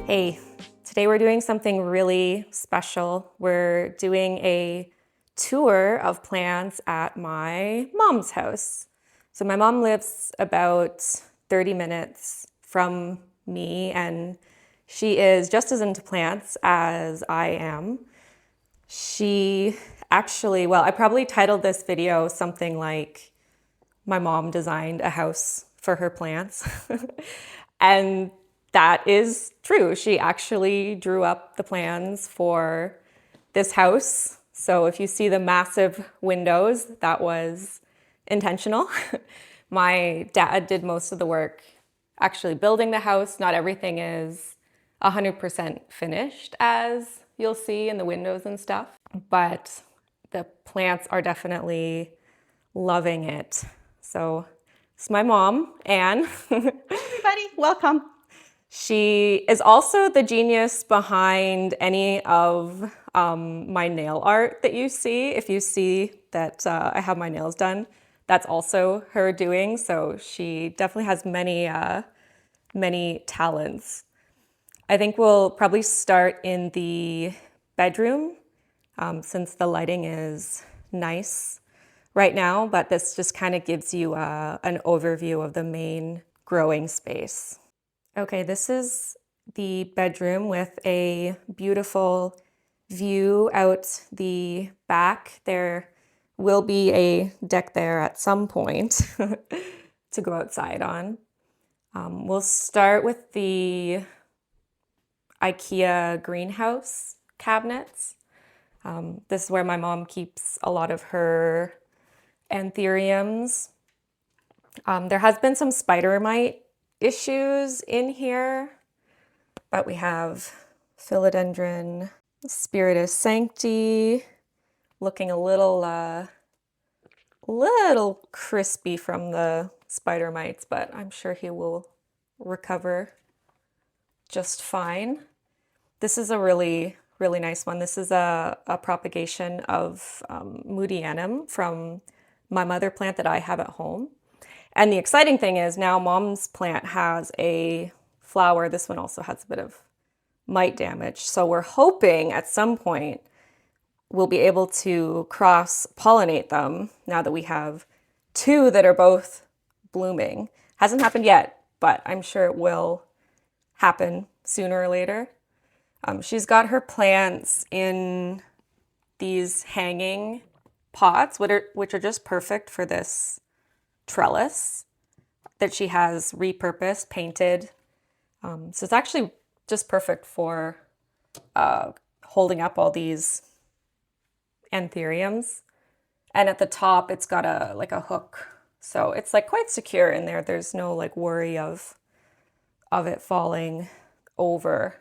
Hey, today we're doing something really special. We're doing a tour of plants at my mom's house. So my mom lives about 30 minutes from me, and she is just as into plants as I am. She actually, well, I probably titled this video something like, "My mom designed a house for her plants." And that is true. She actually drew up the plans for this house. So if you see the massive windows, that was intentional. My dad did most of the work actually building the house. Not everything is 100% finished, as you'll see in the windows and stuff, but the plants are definitely loving it. So it's my mom, Anne. Everybody, welcome. She is also the genius behind any of my nail art that you see. If you see that I have my nails done, that's also her doing. So she definitely has many talents. I think we'll probably start in the bedroom since the lighting is nice right now, but this just kind of gives you an overview of the main growing space. Okay, this is the bedroom with a beautiful view out the back. There will be a deck there at some point to go outside on. We'll start with the IKEA greenhouse cabinets. This is where my mom keeps a lot of her anthuriums. There has been some spider mite issues in here, but we have philodendron, spiritus sancti, looking a little crispy from the spider mites, but I'm sure he will recover just fine. This is a really nice one. This is a propagation of Moodianum from my mother plant that I have at home. And the exciting thing is now mom's plant has a flower. This one also has a bit of mite damage. So we're hoping at some point we'll be able to cross-pollinate them now that we have two that are both blooming. Hasn't happened yet, but I'm sure it will happen sooner or later. She's got her plants in these hanging pots, which are just perfect for this trellis that she has repurposed, painted. So it's actually just perfect for holding up all these anthuriums. And at the top, it's got a hook. So it's like quite secure in there. There's no like worry of it falling over.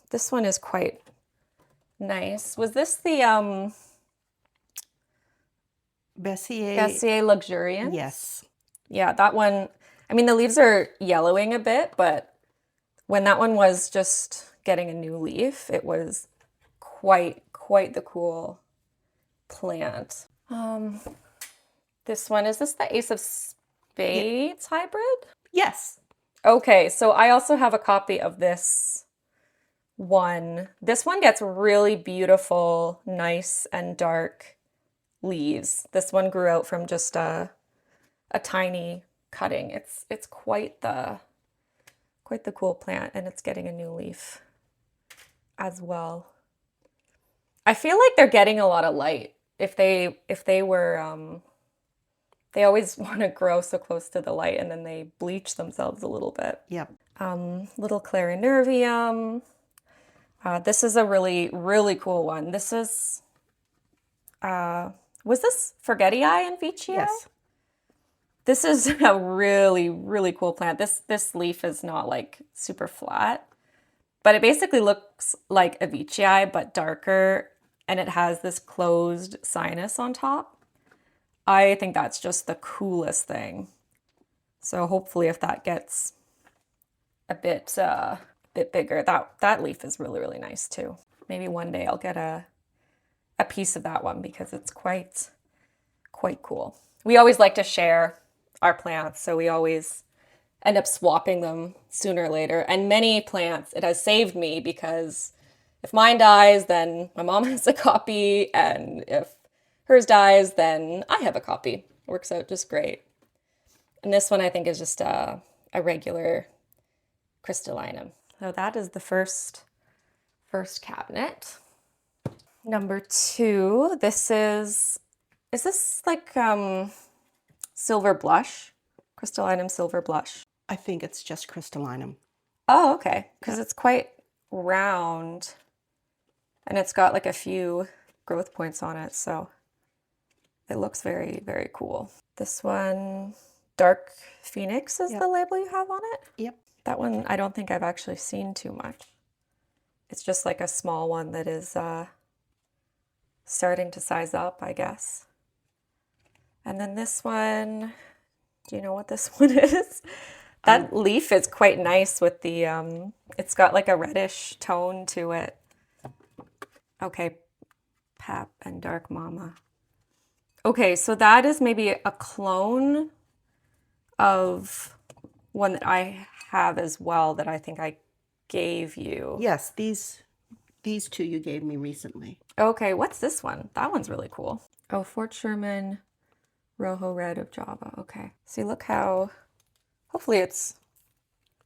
This one is quite nice. Was this the Bessier Luxuriant? Yes. Yeah, that one, I mean, the leaves are yellowing a bit, but when that one was just getting a new leaf, it was quite the cool plant. This one, is this the Ace of Spades hybrid? Yes. Okay, so I also have a copy of this one. This one gets really beautiful, nice and dark leaves. This one grew out from just a tiny cutting. It's quite the cool plant, and it's getting a new leaf as well. I feel like they're getting a lot of light. If they were they always want to grow so close to the light, and then they bleach themselves a little bit. Yep. Little clarinervium. This is a really cool one. This is was this Forgetii and Veitchii? Yes. This is a really cool plant. This leaf is not like super flat, but it basically looks like a Veitchii but darker, and it has this closed sinus on top. I think that's just the coolest thing. So hopefully if that gets a bit bigger, that leaf is really nice too. Maybe one day I'll get a piece of that one because it's quite cool. We always like to share our plants, so we always end up swapping them sooner or later. And many plants, it has saved me because if mine dies, then my mom has a copy. And if hers dies, then I have a copy. It works out just great. And this one I think is just a regular crystallinum. So that is the first cabinet. Number 2, this is this like silver blush? Crystallinum silver blush. I think it's just crystallinum. Oh, okay. Because it's quite round and it's got like a few growth points on it. So it looks very, very cool. This one, Dark Phoenix is the label you have on it? Yep. That one I don't think I've actually seen too much. It's just like a small one that is starting to size up, I guess. And then this one, do you know what this one is? That leaf is quite nice with the, it's got like a reddish tone to it. Okay, Pap and Dark Mama. Okay, so that is maybe a clone of one that I have as well that I think I gave you. Yes, these 2 you gave me recently. Okay, what's this one? That one's really cool. Oh, Fort Sherman Rojo Red of Java. Okay. See, look how, hopefully it's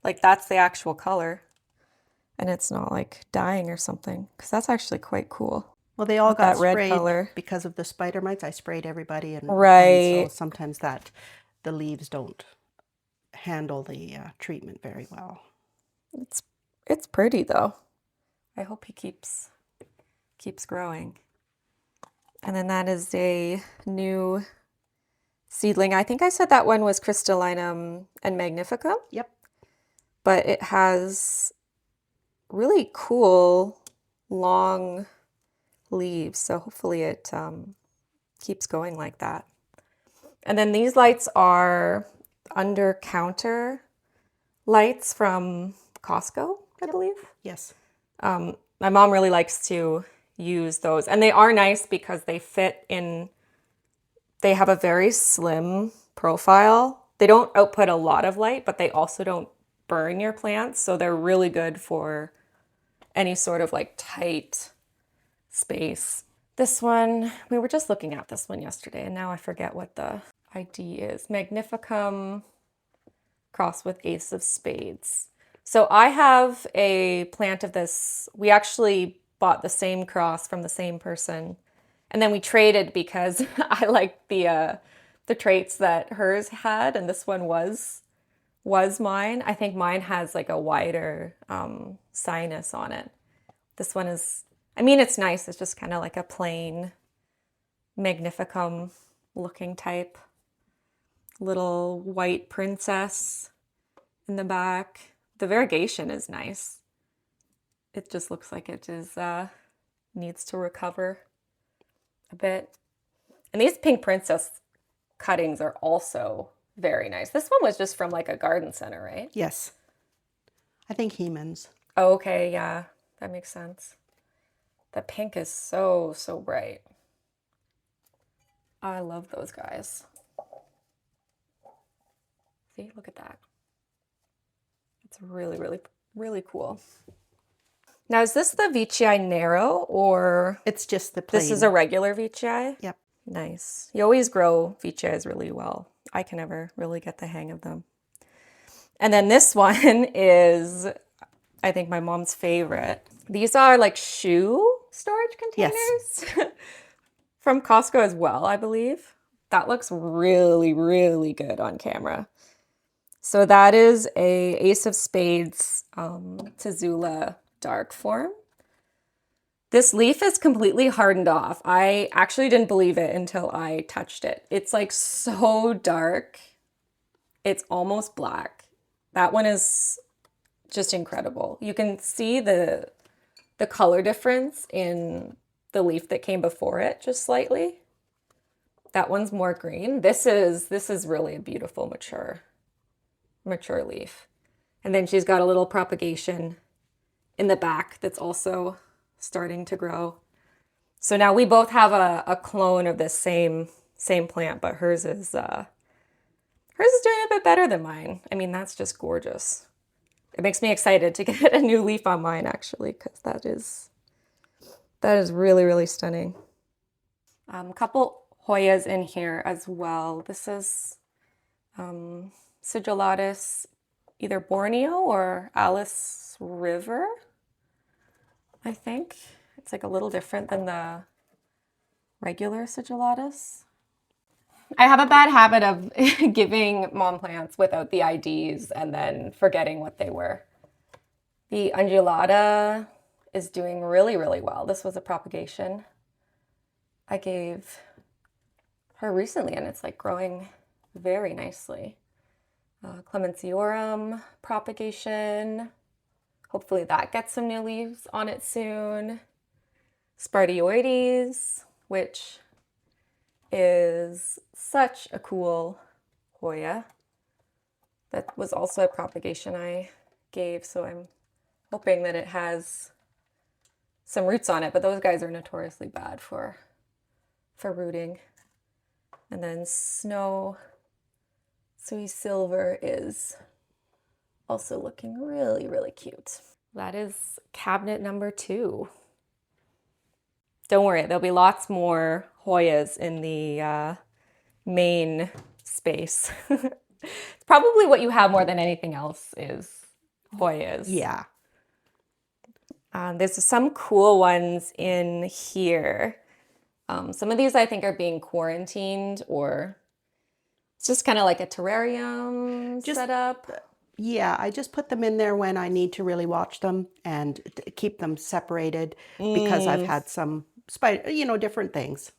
like that's the actual color and it's not like dying or something because that's actually quite cool. Well, they all With got that red sprayed color. because of the spider mites. I sprayed everybody, and Right. so sometimes the leaves don't handle the treatment very well. It's pretty though. I hope he keeps growing. And then that is a new seedling. I think I said that one was crystallinum and magnificum. Yep. But it has really cool long leaves, so hopefully it keeps going like that. And then these lights are under counter lights from Costco, I believe. Yes. My mom really likes to use those, and they are nice because they fit in. They have a very slim profile. They don't output a lot of light, but they also don't burn your plants, so they're really good for any sort of like tight space. This one, we were just looking at this one yesterday, and now I forget what the ID is. Magnificum crossed with Ace of Spades. So I have a plant of this. We actually bought the same cross from the same person, and then we traded because I liked the traits that hers had, and this one was mine. I think mine has like a wider sinus on it. This one is, I mean, it's nice. It's just kind of like a plain Magnificum looking type. Little white princess in the back. The variegation is nice. It just looks like it is needs to recover a bit. And these pink princess cuttings are also very nice. This one was just from like a garden center, right? Yes. I think Hemans. Oh, okay, yeah, that makes sense. The pink is so, so bright. I love those guys. See, look at that. It's really, really, really cool. Now, is this the Veitchii Nero or It's just the plain. this is a regular Veitchii? Yep. Nice. You always grow Veitchiis really well. I can never really get the hang of them. And then this one is, I think, my mom's favorite. These are like shoe storage containers from Costco as well, I believe. That looks really, really good on camera. So that is a Ace of Spades Tazula dark form. This leaf is completely hardened off. I actually didn't believe it until I touched it. It's like so dark. It's almost black. That one is just incredible. You can see the color difference in the leaf that came before it just slightly. That one's more green. This is really a beautiful mature leaf. And then she's got a little propagation in the back that's also starting to grow. So now we both have a clone of this same plant, but hers is Hers is doing a bit better than mine. I mean, that's just gorgeous. It makes me excited to get a new leaf on mine, actually, because that is really, really stunning. A couple Hoyas in here as well. This is Sigillatus, either Borneo or Alice River, I think. It's like a little different than the regular Sigillatus. I have a bad habit of giving mom plants without the IDs and then forgetting what they were. The undulata is doing really, really well. This was a propagation I gave her recently, and it's like growing very nicely. Clemenciorum propagation. Hopefully that gets some new leaves on it soon. Spardioides, which is such a cool Hoya. That was also a propagation I gave, so I'm hoping that it has some roots on it, but those guys are notoriously bad for rooting. And then Snowy Silver is also looking really, really cute. That is cabinet number 2. Don't worry, there'll be lots more Hoyas in the main space. It's probably what you have more than anything else is Hoyas. Yeah. There's some cool ones in here. Some of these I think are being quarantined, or it's just kind of like a terrarium setup. Yeah, I just put them in there when I need to really watch them and keep them separated because I've had some different things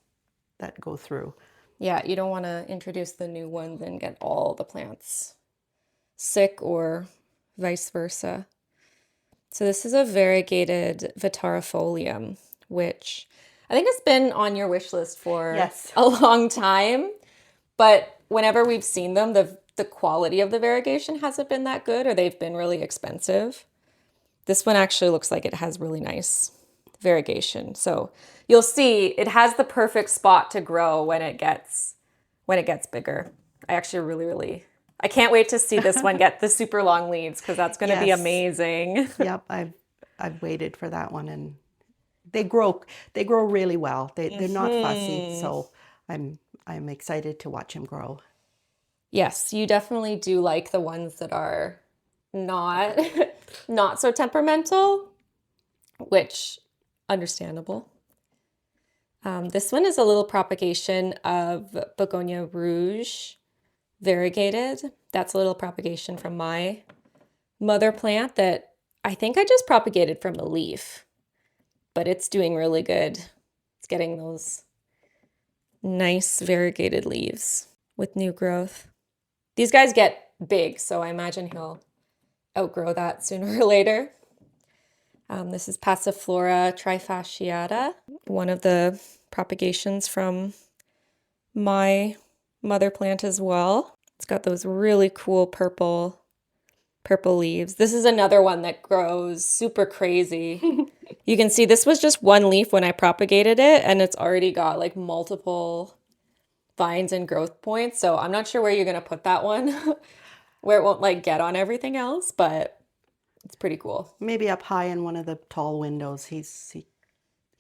that go through. Yeah, you don't want to introduce the new ones and get all the plants sick or vice versa. So this is a variegated Vitarifolium, which I think has been on your wish list for a long time. But whenever we've seen them, the quality of the variegation hasn't been that good, or they've been really expensive. This one actually looks like it has really nice variegation. So you'll see it has the perfect spot to grow when it gets bigger. I actually I can't wait to see this one get the super long leaves, because that's going to be amazing. Yep, I've waited for that one, and they grow really well. They're not fussy, so I'm excited to watch them grow. Yes, you definitely do like the ones that are not not so temperamental, which understandable. This one is a little propagation of Begonia Rouge variegated. That's a little propagation from my mother plant that I think I just propagated from the leaf, but it's doing really good. It's getting those nice variegated leaves with new growth. These guys get big, so I imagine he'll outgrow that sooner or later. This is Passiflora trifasciata, one of the propagations from my mother plant as well. It's got those really cool purple leaves. This is another one that grows super crazy. You can see this was just one leaf when I propagated it, and it's already got like multiple vines and growth points. So I'm not sure where you're going to put that one, where it won't like get on everything else, but it's pretty cool. Maybe up high in one of the tall windows.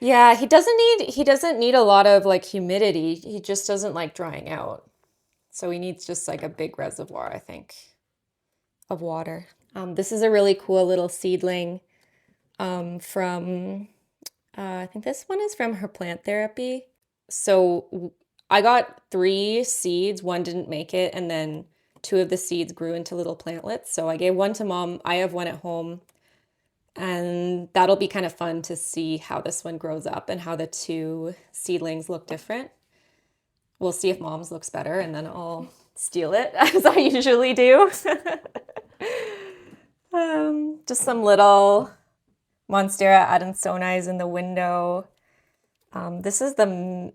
Yeah, he doesn't need a lot of like humidity. He just doesn't like drying out. So he needs just like a big reservoir, I think, of water. This is a really cool little seedling from, I think this one is from her plant therapy. So I got 3 seeds, one didn't make it, and then 2 of the seeds grew into little plantlets. So I gave one to Mom. I have one at home. And that'll be kind of fun to see how this one grows up and how the 2 seedlings look different. We'll see if Mom's looks better, and then I'll steal it, as I usually do. Just some little Monstera adansonii in the window. This is the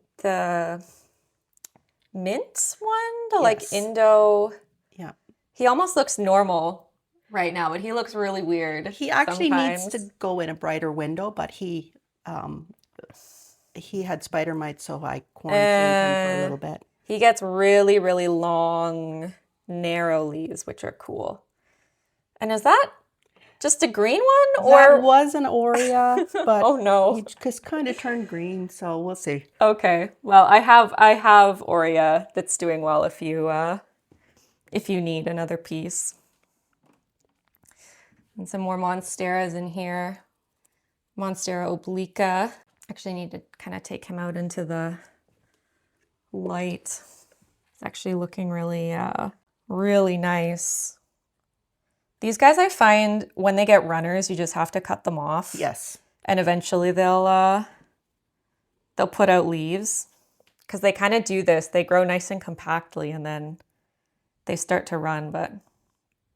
mint one, like Indo. Yeah. He almost looks normal right now, but he looks really weird. He actually sometimes. needs to go in a brighter window, but he had spider mites, so I quarantined him for a little bit. He gets really, really long narrow leaves, which are cool. And is that just a green one, or That was an Hoya, but oh no. he just kind of turned green, so we'll see. Okay. Well, I have Hoya that's doing well if you need another piece. And some more monsteras in here. Monstera obliqua. Actually, I need to kind of take him out into the light. It's actually looking really, really nice. These guys, I find when they get runners, you just have to cut them off. Yes. And eventually they'll put out leaves, because they kind of do this. They grow nice and compactly and then they start to run, but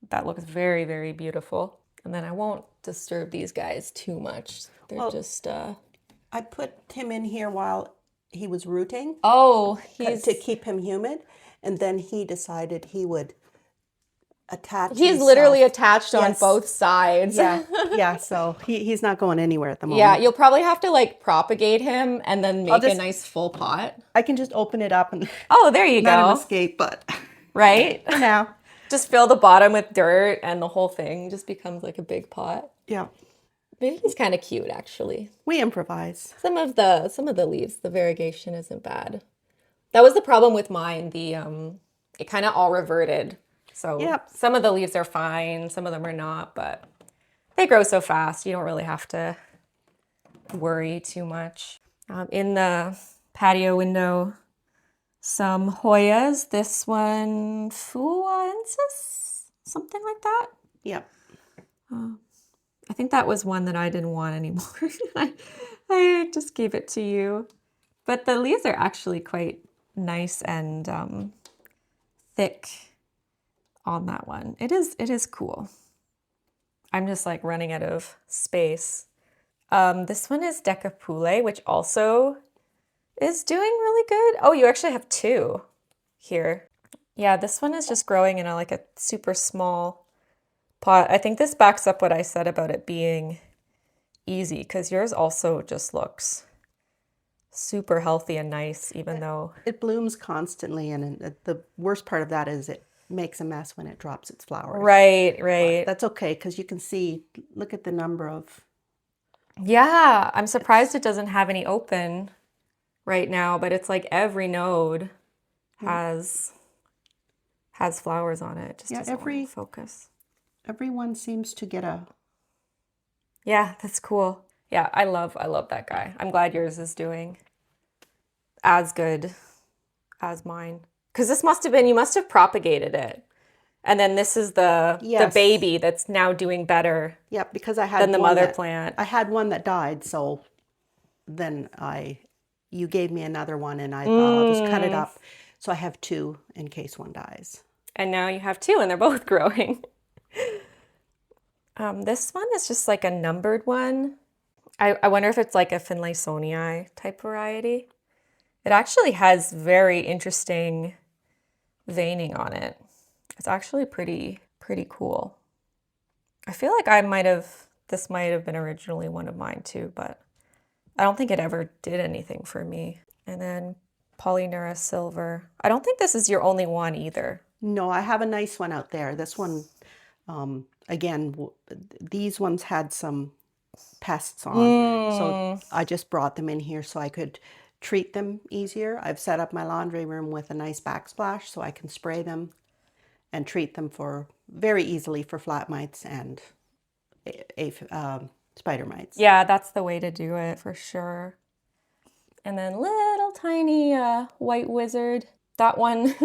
that looks very, very beautiful. And then I won't disturb these guys too much. They're just... I put him in here while he was rooting. Oh, he's... To keep him humid. And then he decided he would attach He's himself. literally attached on Yes. both sides. Yeah, yeah. So he's not going anywhere at the moment. Yeah, you'll probably have to like propagate him and then make a nice full pot. I can just open it up and Oh, there you let him go. escape, but Right? for now. Just fill the bottom with dirt and the whole thing just becomes like a big pot. Yeah. Maybe he's kind of cute, actually. We improvise. Some of the leaves, the variegation isn't bad. That was the problem with mine. It kind of all reverted. So Yep. Some of the leaves are fine, some of them are not, but they grow so fast. You don't really have to worry too much. In the patio window, some Hoyas. This one, Fuensis, something like that. Yep. I think that was one that I didn't want anymore. I just gave it to you. But the leaves are actually quite nice and thick on that one. It is cool. I'm just like running out of space. This one is Decapule, which also is doing really good. Oh, you actually have two here. Yeah, this one is just growing in a super small pot. I think this backs up what I said about it being easy, because yours also just looks super healthy and nice, even though... It blooms constantly, and the worst part of that is it makes a mess when it drops its flowers. Right. But that's okay, because you can see, look at the number of... Yeah, I'm surprised it doesn't have any open right now, but it's like every node has flowers on it. It just doesn't want to focus. Everyone seems to get a... Yeah, that's cool. Yeah, I love that guy. I'm glad yours is doing as good as mine. Because you must have propagated it. And then this is the baby that's now doing better. Yeah, because I had than the mother plant. I had one that died, so then you gave me another one, and I thought I'll just cut it up. So I have two in case one dies. And now you have two, and they're both growing. This one is just like a numbered one. I wonder if it's like a Finlaysonii type variety. It actually has very interesting veining on it. It's actually pretty cool. I feel like this might have been originally one of mine too, but I don't think it ever did anything for me. And then Polynura Silver. I don't think this is your only one either. No, I have a nice one out there. This one, again, these ones had some pests on. So I just brought them in here so I could treat them easier. I've set up my laundry room with a nice backsplash so I can spray them and treat them very easily for flat mites and spider mites. Yeah, that's the way to do it for sure. And then little tiny white wizard. That one,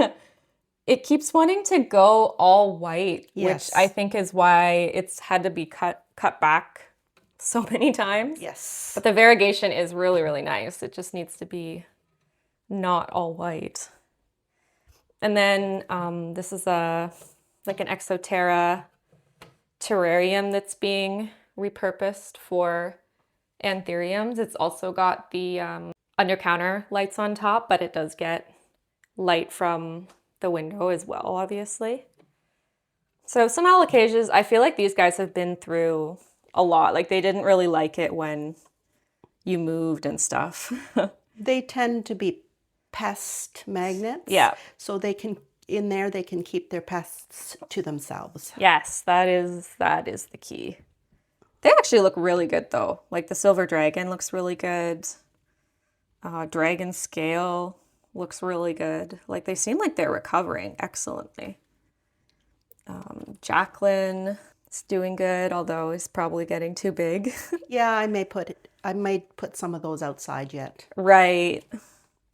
it keeps wanting to go all white, Yes. which I think is why it's had to be cut back so many times. Yes. But the variegation is really, really nice. It just needs to be not all white. And then this is like an Exoterra terrarium that's being repurposed for anthuriums. It's also got the under-counter lights on top, but it does get light from the window as well, obviously. So some alocasias, I feel like these guys have been through a lot. Like they didn't really like it when you moved and stuff. They tend to be pest magnets. Yeah. So they can, in there, they can keep their pests to themselves. Yes, that is the key. They actually look really good though. Like the silver dragon looks really good. Dragon scale looks really good. Like they seem like they're recovering excellently. Jacqueline is doing good, although he's probably getting too big. Yeah, I may put some of those outside yet. Right.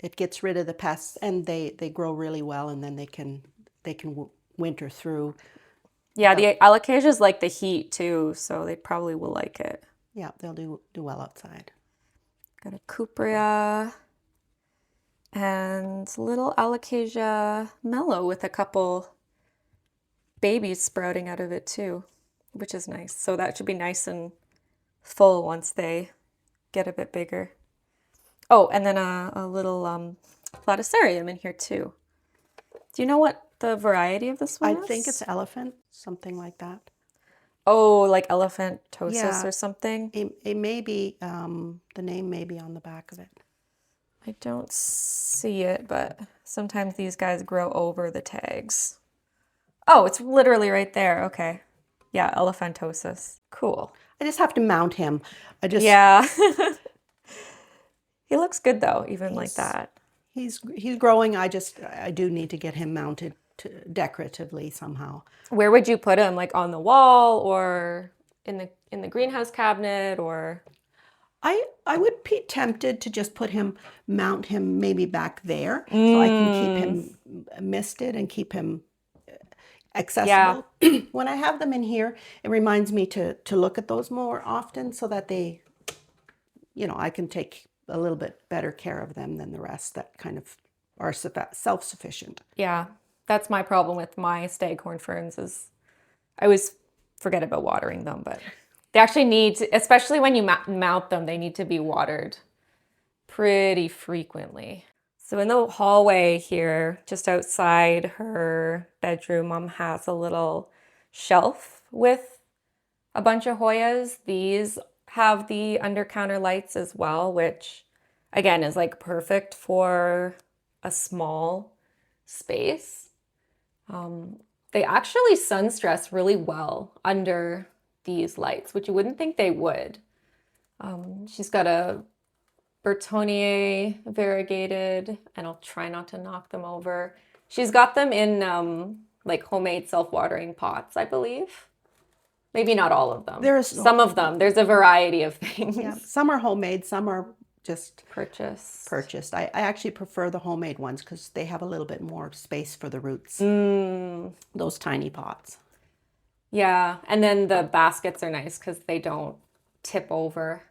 It gets rid of the pests, and they grow really well, and then they can winter through. Yeah, the alocasias like the heat too, so they probably will like it. Yeah, they'll do well outside. Got a cuprea and little alocasia mellow with a couple babies sprouting out of it too, which is nice. So that should be nice and full once they get a bit bigger. Oh, and then a little platycerium in here too. Do you know what the variety of this one is? I think it's elephant, something like that. Oh, like elephantosis Yeah. or something? It may be, the name may be on the back of it. I don't see it, but sometimes these guys grow over the tags. Oh, it's literally right there. Okay. Yeah, elephantosis. Cool. I just have to mount him. Yeah. He looks good though, even like that. He's growing. I do need to get him mounted decoratively somehow. Where would you put him? Like on the wall or in the greenhouse cabinet or? I would be tempted to just mount him maybe back there so I can keep him misted and keep him accessible. Yeah. When I have them in here, it reminds me to look at those more often so that they, I can take a little bit better care of them than the rest that kind of are self-sufficient. Yeah, that's my problem with my staghorn ferns is I always forget about watering them, but they actually need to, especially when you mount them, they need to be watered pretty frequently. So in the hallway here, just outside her bedroom, Mom has a little shelf with a bunch of Hoyas. These have the under counter lights as well, which again is like perfect for a small space. They actually sun stress really well under these lights, which you wouldn't think they would. She's got a Bertonier variegated, and I'll try not to knock them over. She's got them in like homemade self-watering pots, I believe. Maybe not all of them. Some of them. There's a variety of things. Yeah, some are homemade, some are just purchased. I actually prefer the homemade ones because they have a little bit more space for the roots. Those tiny pots. Yeah, and then the baskets are nice because they don't tip over.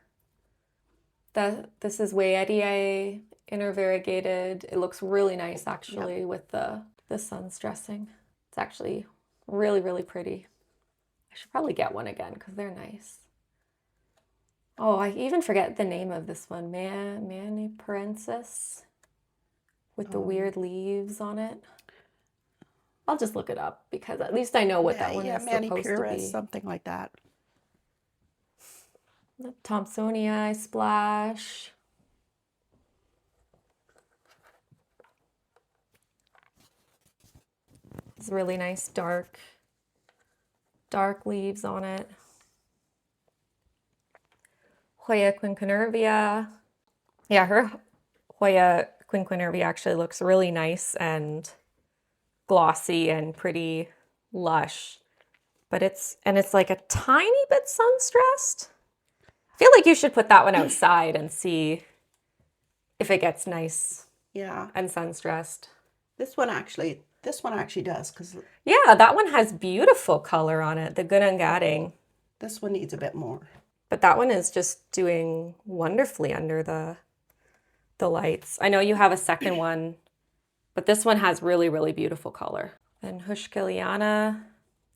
This is Wayettii intervariegated. It looks really nice actually with the sun stressing. It's actually really, really pretty. I should probably get one again because they're nice. Oh, I even forget the name of this one. Maniparensis with the weird leaves on it. I'll just look it up because at least I know what that one is supposed to be. Something like that. The Thompsonii splash. It's really nice dark leaves on it. Hoya quinquenervia. Yeah, her Hoya quinquenervia actually looks really nice and glossy and pretty lush. But it's like a tiny bit sun-stressed. I feel like you should put that one outside and see if it gets nice. Yeah. And sun-stressed. This one actually does because yeah, that one has beautiful color on it, the Gunungatting. This one needs a bit more. But that one is just doing wonderfully under the lights. I know you have a second one, but this one has really, really beautiful color. Then Hushkiliana,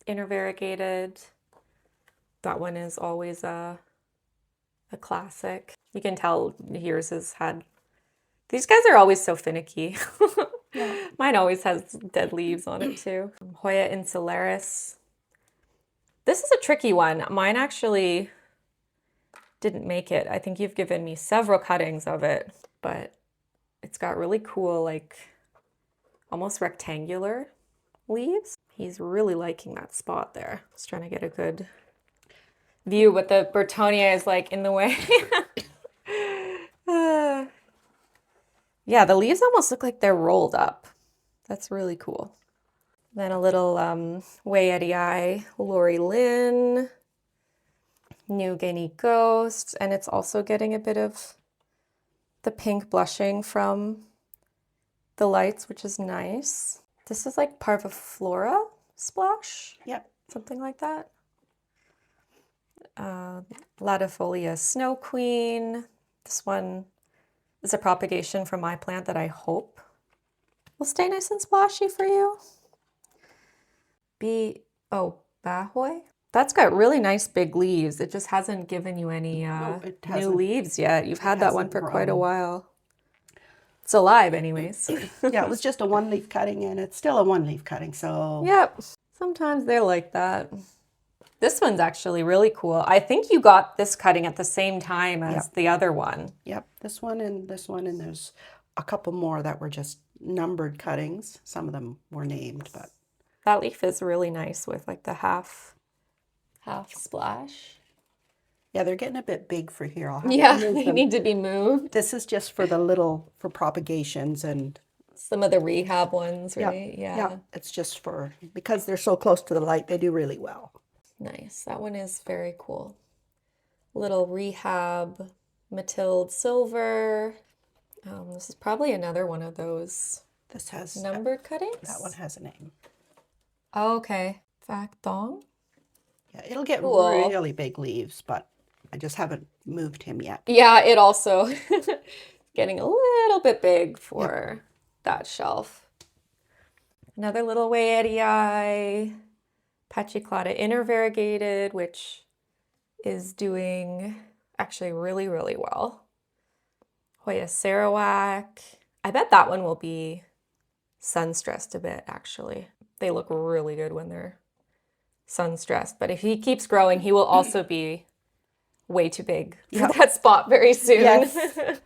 intervariegated. That one is always a classic. You can tell yours has had... These guys are always so finicky. Yeah. Mine always has dead leaves on it too. Hoya insularis. This is a tricky one. Mine actually didn't make it. I think you've given me several cuttings of it, but it's got really cool, like almost rectangular leaves. He's really liking that spot there. Just trying to get a good view, but the Bertonia is like in the way. Yeah, the leaves almost look like they're rolled up. That's really cool. Then a little Wayedii Lori Lynn, New Guinea Ghost, and it's also getting a bit of the pink blushing from the lights, which is nice. This is like Parviflora splash. Yep. Something like that. Latifolia Snow Queen. This one is a propagation from my plant that I hope will stay nice and splashy for you. Bahoy. That's got really nice big leaves. It just hasn't given you any new leaves yet. You've had that one for quite a while. It's alive anyways. Yeah, it was just a one-leaf cutting, and it's still a one-leaf cutting, so... Yep. Sometimes they're like that. This one's actually really cool. I think you got this cutting at the same time as the other one. Yep, this one, and there's a couple more that were just numbered cuttings. Some of them were named, but... That leaf is really nice with like the half splash. Yeah, they're getting a bit big for here. They need to be moved. This is just for for propagations and... Some of the rehab ones, right? Yeah, it's just because they're so close to the light, they do really well. Nice. That one is very cool. Little rehab Matilde Silver. This is probably another one of those. This has numbered cuttings. That one has a name. Oh, okay. Factong. Yeah, it'll get really big leaves, but I just haven't moved him yet. Yeah, it also getting a little bit big for that shelf. Another little Wayedii. Pachysclata intervariegated, which is doing actually really, really well. Hoya Sarawak. I bet that one will be sun stressed a bit, actually. They look really good when they're sun stressed, but if he keeps growing, he will also be way too big for that spot very soon. Yes.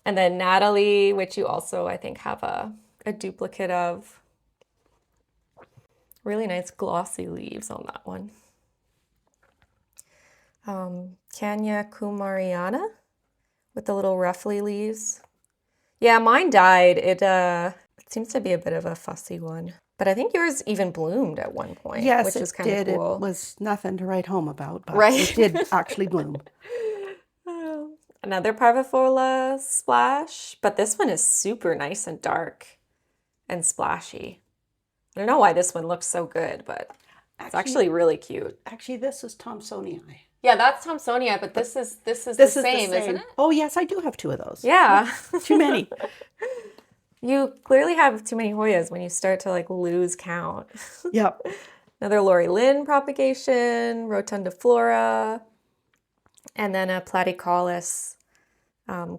And then Natalie, which you also, I think, have a duplicate of. Really nice glossy leaves on that one. Kanya Kumariana with the little ruffly leaves. Yeah, mine died. It seems to be a bit of a fussy one. But I think yours even bloomed at one point, which is kind of cool. It was nothing to write home about, but it did actually bloom. Another Parviflora splash, but this one is super nice and dark and splashy. I don't know why this one looks so good, but it's actually really cute. Actually, this is Thomsonii. Yeah, that's Thomsonii, but this is the same, isn't it? Oh, yes, I do have two of those. Yeah. Too many. You clearly have too many Hoyas when you start to like lose count. Yep. Another Lori Lynn propagation, Rotundiflora, and then a Platycollis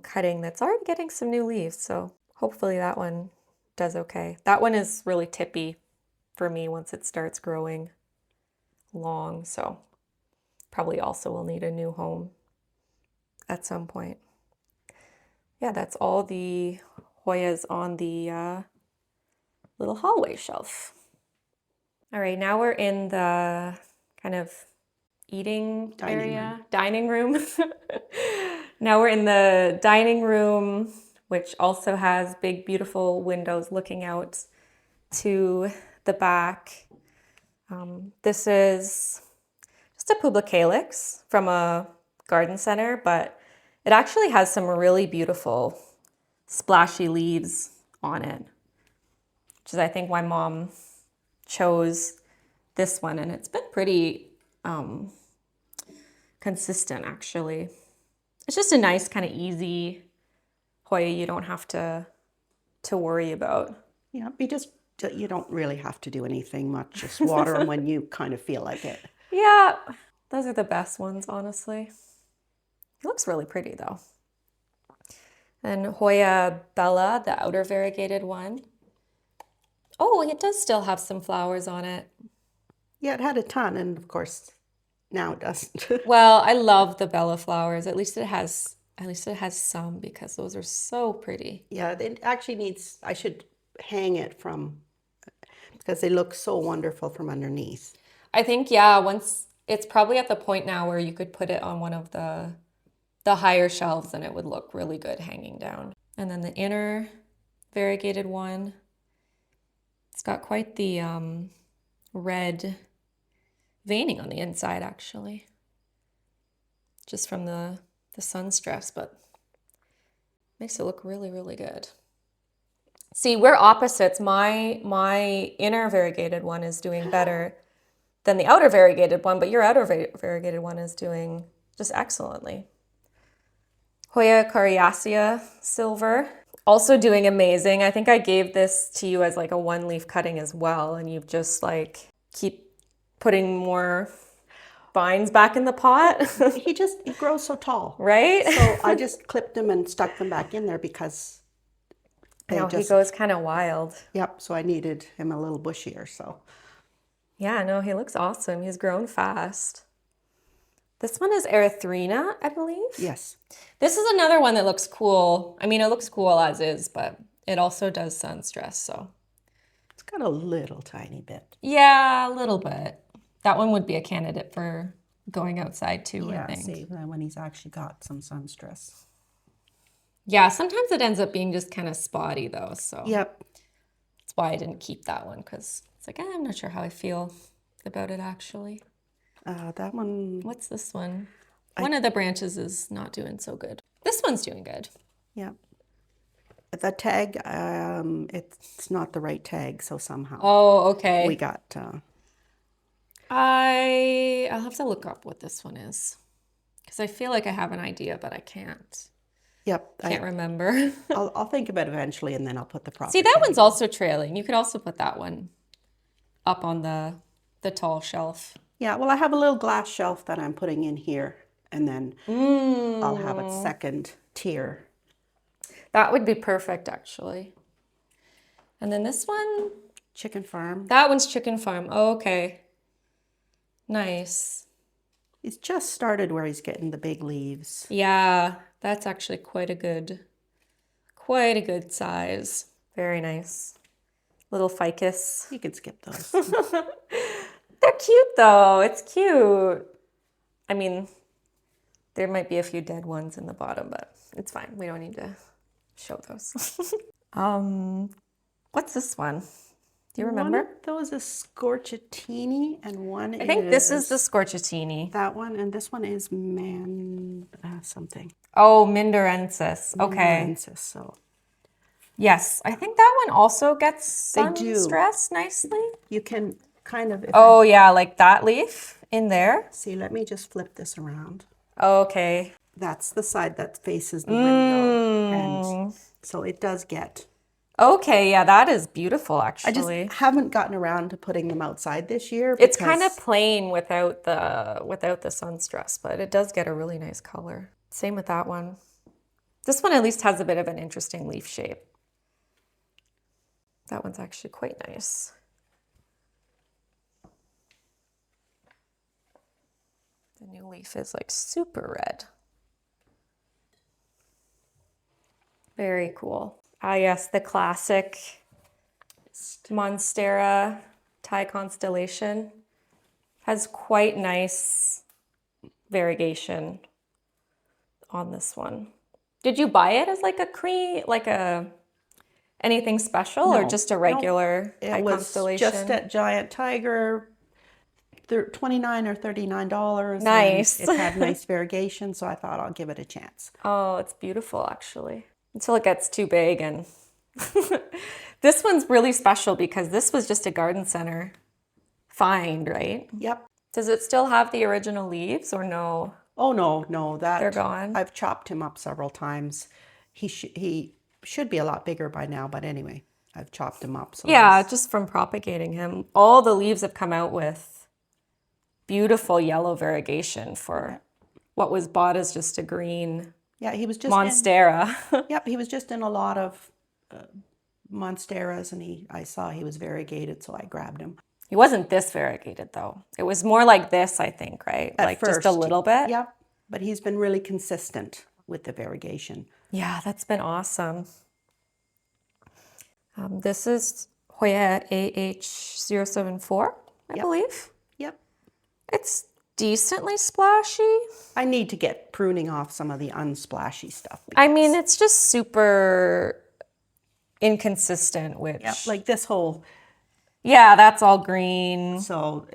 cutting that's already getting some new leaves. So hopefully that one does okay. That one is really tippy for me once it starts growing long. So probably also will need a new home at some point. Yeah, that's all the Hoyas on the little hallway shelf. All right, now we're in the kind of eating area, dining room. Now we're in the dining room, which also has big, beautiful windows looking out to the back. This is just a Publicalyx from a garden center, but it actually has some really beautiful splashy leaves on it, which is I think why Mom chose this one, and it's been pretty consistent actually. It's just a nice kind of easy Hoya you don't have to worry about. Yeah, you don't really have to do anything much, just water them when you kind of feel like it. Yeah, those are the best ones, honestly. It looks really pretty though. And Hoya Bella, the outer variegated one. Oh, it does still have some flowers on it. Yeah, it had a ton, and of course, now it doesn't. Well, I love the Bella flowers. At least it has some, because those are so pretty. Yeah, it actually needs, I should hang it from, because they look so wonderful from underneath. I think, yeah, once it's probably at the point now where you could put it on one of the higher shelves and it would look really good hanging down. And then the inner variegated one, it's got quite the red veining on the inside, actually, just from the sun stress, but makes it look really, really good. See, we're opposites. My inner variegated one is doing better than the outer variegated one, but your outer variegated one is doing just excellently. Hoya coriacea silver, also doing amazing. I think I gave this to you as like a 1-leaf cutting as well, and you've just like keep putting more vines back in the pot. He grows so tall. Right? So I just clipped them and stuck them back in there because he goes kind of wild. Yep, so I needed him a little bushier, so. Yeah, no, he looks awesome. He's grown fast. This one is Erythrina, I believe. Yes. This is another one that looks cool. I mean, it looks cool as is, but it also does sun stress, so. It's got a little tiny bit. Yeah, a little bit. That one would be a candidate for going outside too, I think. See, when he's actually got some sun stress. Yeah, sometimes it ends up being just kind of spotty though, so. Yep. That's why I didn't keep that one, because it's like, I'm not sure how I feel about it actually. That one. What's this one? One of the branches is not doing so good. This one's doing good. Yeah. The tag, it's not the right tag, so somehow. Oh, okay. We got. I'll have to look up what this one is, because I feel like I have an idea, but I can't. Yep. Can't remember. I'll think about it eventually, and then I'll put the proper. See, that one's also trailing. You could also put that one up on the tall shelf. Yeah, well, I have a little glass shelf that I'm putting in here, and then I'll have a second tier. That would be perfect, actually. And then this one? Chicken farm. That one's chicken farm. Oh, okay. Nice. He's just started where he's getting the big leaves. Yeah, that's actually quite a good size. Very nice. Little ficus. You can skip those. They're cute though. It's cute. I mean, there might be a few dead ones in the bottom, but it's fine. We don't need to show those. What's this one? Do you remember? One of those is scorchatini, and one is... I think this is the scorchatini. That one, and this one is something. Oh, Mindorensis. Okay. Mindorensis, so... Yes, I think that one also gets sun do. stress nicely. You can kind of... Oh, yeah, like that leaf in there. See, let me just flip this around. Okay. That's the side that faces the window. And so it does get... Okay, yeah, that is beautiful, I actually. just haven't gotten around to putting them outside this year. It's kind of plain without the sun stress, but it does get a really nice color. Same with that one. This one at least has a bit of an interesting leaf shape. That one's actually quite nice. The new leaf is like super red. Very cool. Ah, yes, the classic Monstera Thai constellation has quite nice variegation on this one. Did you buy it as like a anything special, or just a regular Thai constellation? It was just at Giant Tiger, $29 or $39. Nice. It had nice variegation, so I thought I'll give it a chance. Oh, it's beautiful, actually. Until it gets too big. And this one's really special because this was just a garden center find, right? Yep. Does it still have the original leaves or no? Oh, no, They're gone. I've chopped him up several times. He should be a lot bigger by now, but anyway, I've chopped him up. So yeah, just from propagating him. All the leaves have come out with beautiful yellow variegation for what was bought as just a green he was just Monstera. Yep, he was just in a lot of Monsteras, and I saw he was variegated, so I grabbed him. He wasn't this variegated though. It was more like this, I think, right? At like first, just a little bit. Yep, but he's been really consistent with the variegation. Yeah, that's been awesome. This is Hoya AH074, I Yep. believe. Yep. It's decently splashy. I need to get pruning off some of the unsplashy stuff. I mean, it's just super inconsistent, which... Yep, like this whole, Yeah, that's all green. so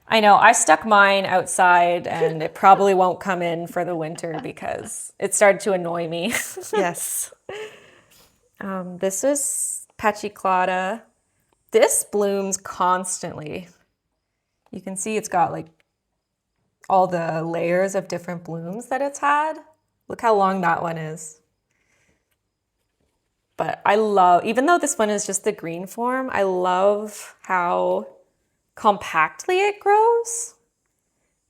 I know, I stuck mine outside and it probably won't come in for the winter because it started to annoy me. yes. This is Pachiclata. This blooms constantly. You can see it's got like all the layers of different blooms that it's had. Look how long that one is. But I love, even though this one is just the green form, I love how compactly it grows.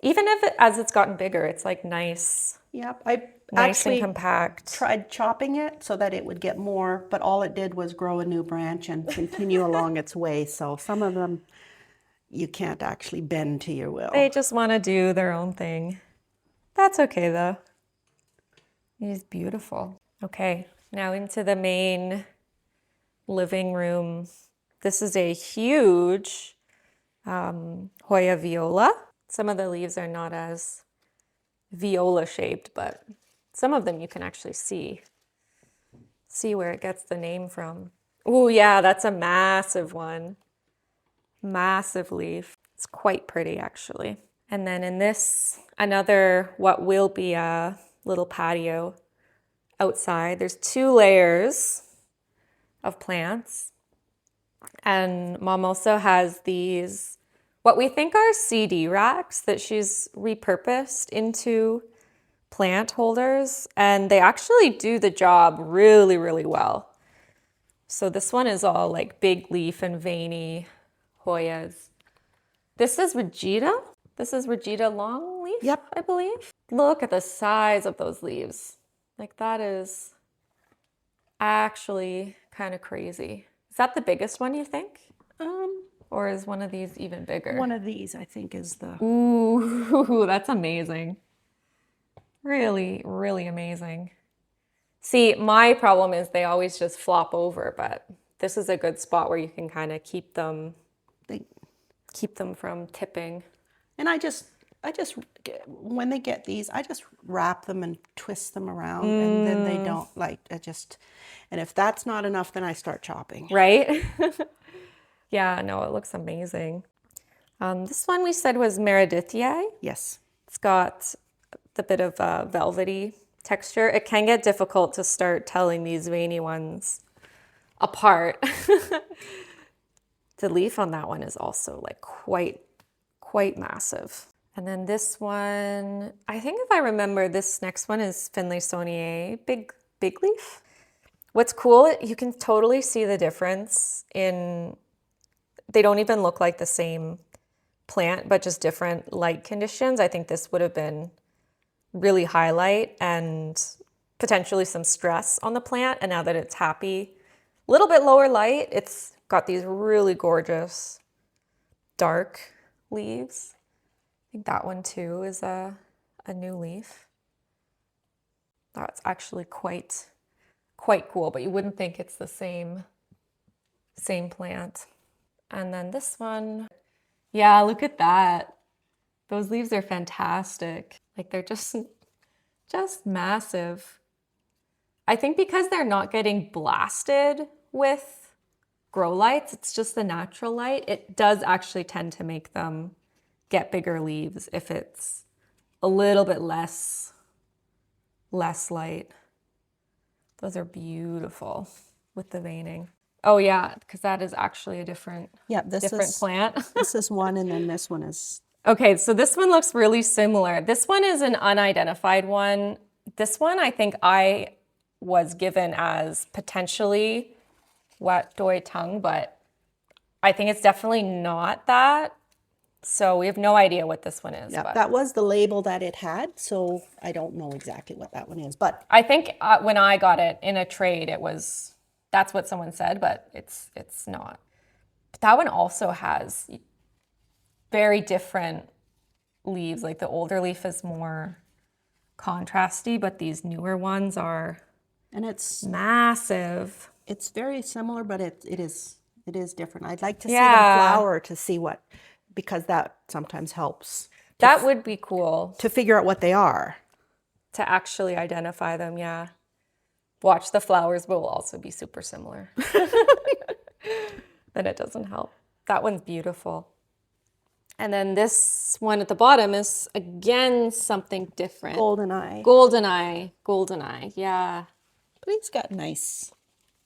Even if as it's gotten bigger, it's like nice. Yep, I Nice actually and compact. tried chopping it so that it would get more, but all it did was grow a new branch and continue along its way. So some of them you can't actually bend to your will. They just want to do their own thing. That's okay though. He's beautiful. Okay, now into the main living room. This is a huge Hoya viola. Some of the leaves are not as viola shaped, but some of them you can actually see where it gets the name from. Oh yeah, that's a massive one. Massive leaf. It's quite pretty actually. And then in this, another what will be a little patio outside, there's 2 layers of plants. And Mom also has these, what we think are CD racks that she's repurposed into plant holders. And they actually do the job really, really well. So this one is all like big leaf and veiny Hoyas. This is Regita. This is Regita longleaf, Yep. I believe. Look at the size of those leaves. Like that is actually kind of crazy. Is that the biggest one you think? Or is one of these even bigger? One of these, I think, is the... Ooh, that's amazing. Really, really amazing. See, my problem is they always just flop over, but this is a good spot where you can kind of keep them from tipping. And I just, when they get these, I just wrap them and twist them around, and then they don't and if that's not enough, then I start chopping. Right? Yeah, no, it looks amazing. This one we said was Meredithiae. Yes. It's got the bit of velvety texture. It can get difficult to start telling these veiny ones apart. The leaf on that one is also like quite massive. And then this one, I think if I remember, this next one is Finlaysoniae, big leaf. What's cool, you can totally see the difference in, they don't even look like the same plant, but just different light conditions. I think this would have been really high light and potentially some stress on the plant. And now that it's happy, a little bit lower light, it's got these really gorgeous dark leaves. I think that one too is a new leaf. That's actually quite cool, but you wouldn't think it's the same plant. And then this one, yeah, look at that. Those leaves are fantastic. Like they're just massive. I think because they're not getting blasted with grow lights, it's just the natural light. It does actually tend to make them get bigger leaves if it's a little bit less light. Those are beautiful with the veining. Oh yeah, because that is actually a different plant. This is one, and then this one is... Okay, so this one looks really similar. This one is an unidentified one. This one I think I was given as potentially Wat Doi Tongue, but I think it's definitely not that. So we have no idea what this one is. Yeah, but that was the label that it had, so I don't know exactly what that one is, but... I think when I got it in a trade, that's what someone said, but it's not. But that one also has very different leaves. Like the older leaf is more contrasty, but these newer ones are And it's massive. very similar, but it is It is different. I'd like to see them Yeah. flower to see what, because that sometimes helps That would be cool to figure out what they are. to actually identify them, yeah. Watch the flowers will also be super similar. Then it doesn't help. That one's beautiful. And then this one at the bottom is again something different. Goldeneye. Goldeneye, yeah. But he's got nice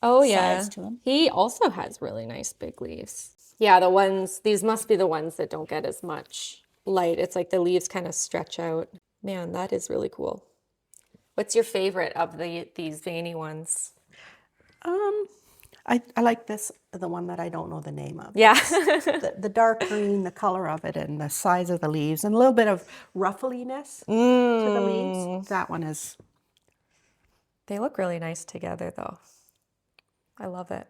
Oh yeah. size to him. He also has really nice big leaves. Yeah, the ones, these must be the ones that don't get as much light. It's like the leaves kind of stretch out. Man, that is really cool. What's your favorite of these veiny ones? I like this, the one that I don't know the name of. Yeah. The dark green, the color of it, and the size of the leaves, and a little bit of ruffliness to the leaves. That one is. They look really nice together though. I love it.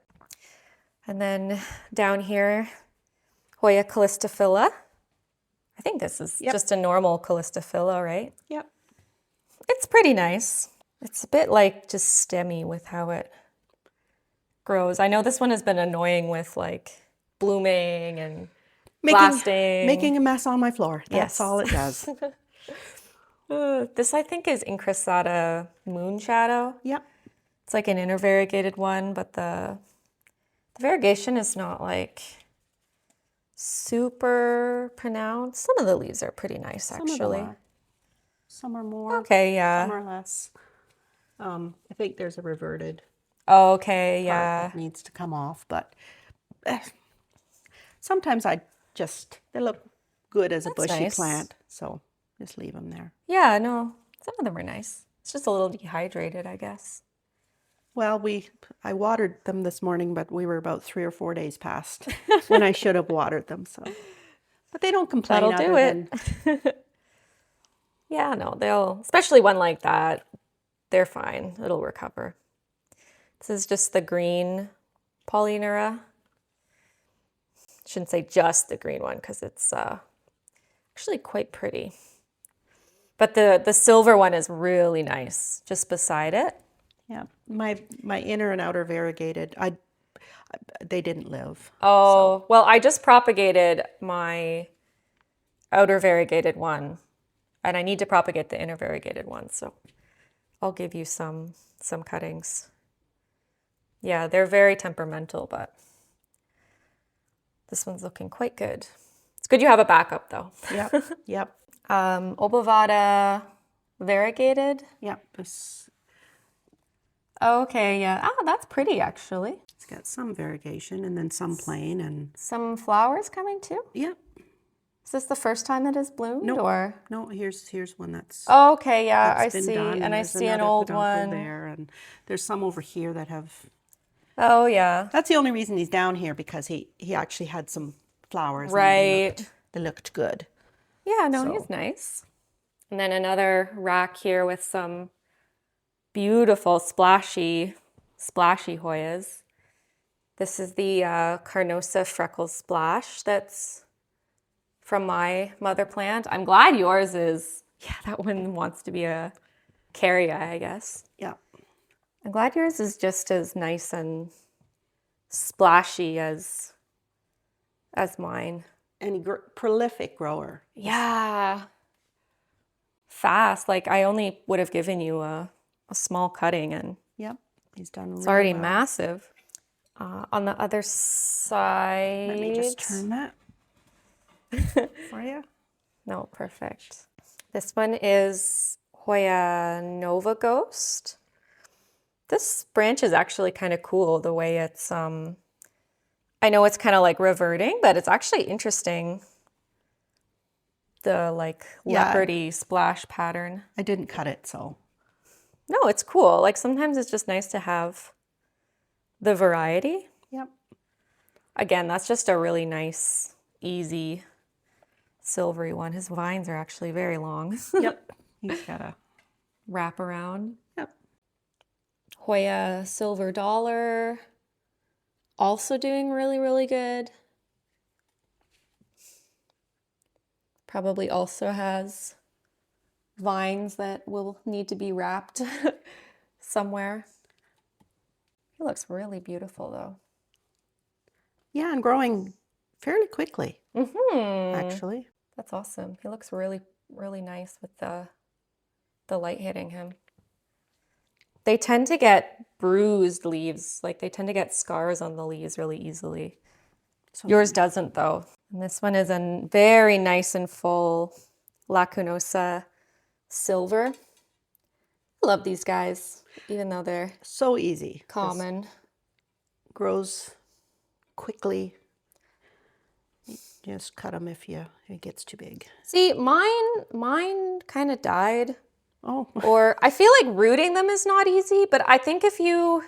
And then down here, Hoya callistophila. I think this is just a normal callistophila, right? Yep. It's pretty nice. It's a bit like just stemmy with how it grows. I know this one has been annoying with like blooming and blasting. Making a mess on my floor. Yes. That's all it does. This I think is Incrusata moon shadow. Yep. It's like an intervariegated one, but the variegation is not like super pronounced. Some of the leaves are pretty nice actually. Some are more. Okay, yeah. Some are less. I think there's a reverted Okay, part yeah. that needs to come off, but sometimes they look good as a bushy nice. plant, so just leave them there. Yeah, no, some of them are nice. It's just a little dehydrated, I guess. Well, I watered them this morning, but we were about 3 or 4 days past when I should have watered them. So, but they don't complain. That'll do it. Yeah, no, especially one like that, they're fine. It'll recover. This is just the green Polynera. Shouldn't say just the green one because it's actually quite pretty. But the silver one is really nice just beside it. Yeah, my inner and outer variegated, they didn't live. Oh, well, I just propagated my outer variegated one, and I need to propagate the inner variegated one, so I'll give you some cuttings. Yeah, they're very temperamental, but this one's looking quite good. It's good you have a backup, though. Yep, yep. Obovata variegated. Yep. Okay, yeah. Ah, that's pretty, actually. It's got some variegation and then some plain and... Some flowers coming, too? Yep. Is this the first time it has bloomed? Nope. Or? No, here's one that's... Oh, okay, yeah, I been see. done, And I there's see an another old peduncle one. there, and there's some over here that have... Oh, yeah. That's the only reason he's down here, because he actually had some flowers. Right. And they looked good. Yeah, no, So. he's nice. And then another rack here with some beautiful splashy Hoyas. This is the Carnosa Freckles Splash that's from my mother plant. I'm glad yours is, yeah, that one wants to be a Carria, I guess. Yeah. I'm glad yours is just as nice and splashy as mine. And prolific grower. Yeah. Fast. Like I only would have given you a small cutting and Yep. He's done really it's already well. massive. On the other side. Let me just turn that for you. No, perfect. This one is Hoya Nova Ghost. This branch is actually kind of cool the way it's, I know it's kind of like reverting, but it's actually interesting. The like leopardy splash pattern. I didn't cut it, so. No, it's cool. Like sometimes it's just nice to have the variety. Yep. Again, that's just a really nice, easy, silvery one. His vines are actually very long. Yep. He's got a wrap around. Yep. Hoya Silver Dollar, also doing really, really good. Probably also has vines that will need to be wrapped somewhere. He looks really beautiful though. Yeah, and growing fairly quickly, Mm-hmm. actually. That's awesome. He looks really, really nice with the light hitting him. They tend to get bruised leaves, like they tend to get scars on the leaves really easily. So Yours doesn't though. And this one is a very nice and full Lacunosa silver. I love these guys, even though they're so easy. Just common. grows quickly. Just cut them if it gets too big. See, mine kind of died. Oh, Or I feel like rooting them is not easy, but I think if you're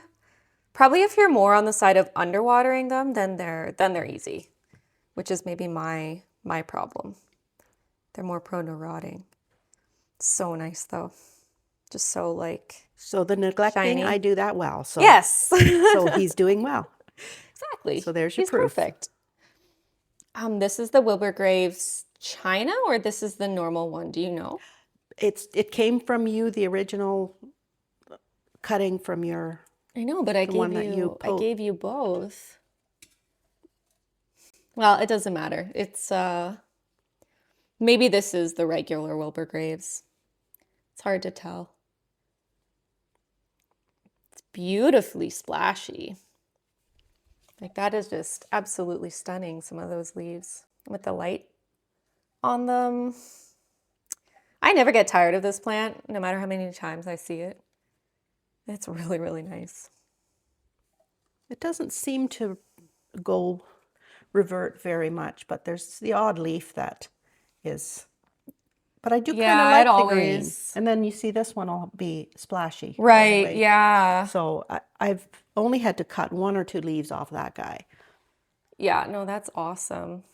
more on the side of underwatering them, then they're easy, which is maybe my problem. They're more prone to rotting. So nice though. Just so like so the neglecting, shiny. I do that well. So Yes. so he's doing well. Exactly. So there's your He's proof. perfect. This is the Wilburgraves China, or this is the normal one? Do you know? It came from you, the original cutting from your. I know, but The one that you I gave you both. Well, it doesn't matter. It's maybe this is the regular Wilburgraves. It's hard to tell. It's beautifully splashy. Like that is just absolutely stunning, some of those leaves with the light on them. I never get tired of this plant, no matter how many times I see it. It's really, really nice. It doesn't seem to go revert very much, but there's the odd leaf that is. But I do kind of Yeah, like it the green. always. And then you see this one will be splashy. all the Right, way. yeah. So I've only had to cut 1 or 2 leaves off that guy. Yeah, no, that's awesome.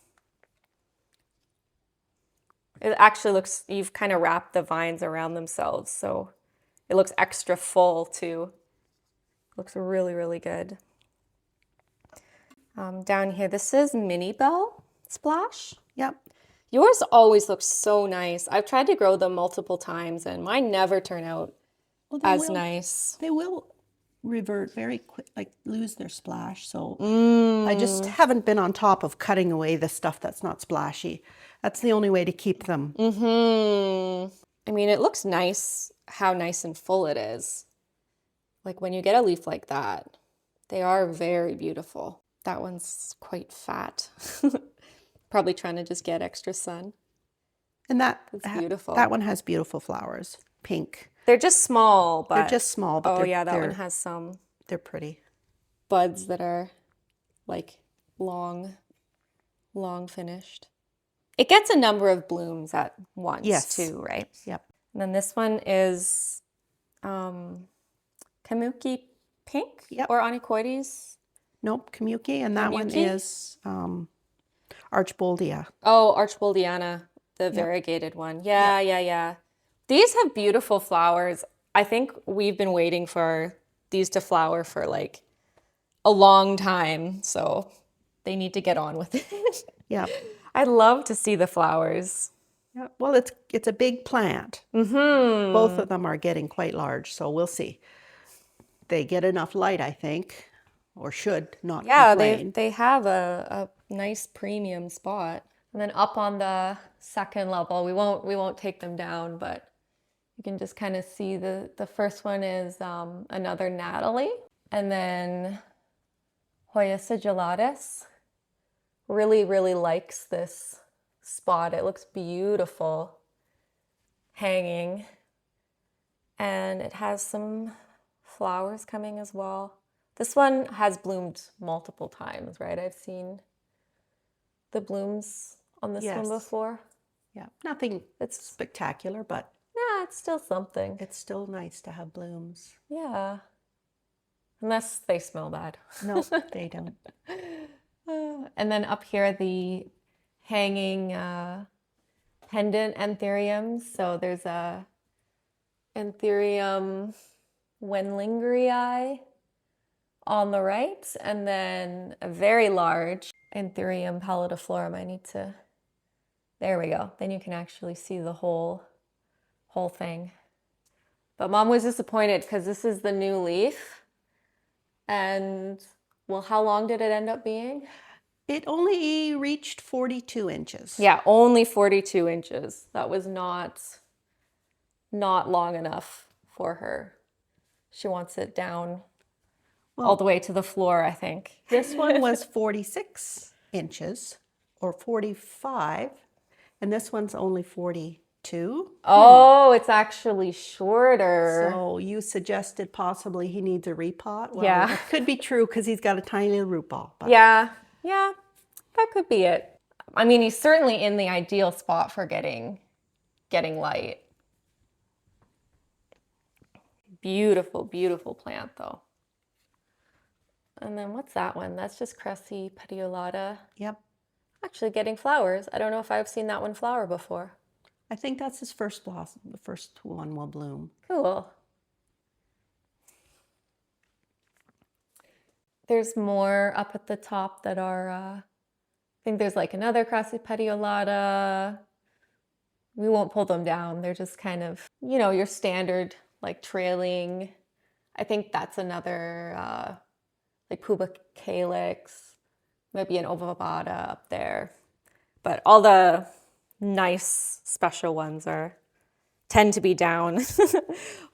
It actually looks, you've kind of wrapped the vines around themselves, so it looks extra full too. Looks really, really good. Down here, this is Mini Bell Splash. Yep. Yours always looks so nice. I've tried to grow them multiple times and mine never turn out Well, as nice. They will revert very quick, like lose their splash. So I just Mm. haven't been on top of cutting away the stuff that's not splashy. That's the only way to keep them. Mm-hmm. I mean, it looks nice how nice and full it is. Like when you get a leaf like that, they are very beautiful. That one's quite fat. Probably trying to just get extra sun. And It's beautiful. that one has beautiful flowers, pink. They're just small, but They're just small, but oh yeah, that one has some they're pretty. buds that are like long finished. It gets a number of blooms at once Yes. too, right? Yep. And then this one is Kamuki Pink Yep. or Onychoides. Nope, Kamuki, and that one Kamuki? is Archboldia. Oh, Archboldiana, the variegated one. Yeah, yeah, yeah. These have beautiful flowers. I think we've been waiting for these to flower for like a long time, so they need to get on with it. Yeah. I'd love to see the flowers. Yeah. Well, it's a big plant. Mm-hmm. Both of them are getting quite large, so we'll see. They get enough light, I think, or should not complain. They have a nice premium spot. And then up on the second level, we won't take them down, but you can just kind of see the first one is another Natalie, and then Hoya sigillatus really, really likes this spot. It looks beautiful hanging, and it has some flowers coming as well. This one has bloomed multiple times, right? I've seen the blooms on this one before. Yeah, nothing spectacular, but yeah, it's still something. It's still nice to have blooms. Yeah. Unless they smell bad. No, they don't. And then up here, the hanging pendant anthuriums. So there's a Anthurium Wenlingerii on the right, and then a very large Anthurium pallidiflorum. I need to, there we go. Then you can actually see the whole thing. But Mom was disappointed because this is the new leaf. And well, how long did it end up being? It only reached 42 inches. Yeah, only 42 inches. That was not long enough for her. She wants it down all the way to the floor, I think. This one was 46 inches or 45, and this one's only 42. Oh, it's actually shorter. So you suggested possibly he needs a repot. Well, Yeah. that could be true because he's got a tiny little root ball. But Yeah, that could be it. I mean, he's certainly in the ideal spot for getting light. Beautiful, beautiful plant though. And then what's that one? That's just Cressy petiolata. Yep. Actually getting flowers. I don't know if I've seen that one flower before. I think that's his first blossom. The first one will bloom. Cool. There's more up at the top that are, I think there's like another Cressy petiolata. We won't pull them down. They're just kind of, you know, your standard like trailing. I think that's another like Puba calyx, maybe an ovabata up there. But all the nice special ones tend to be down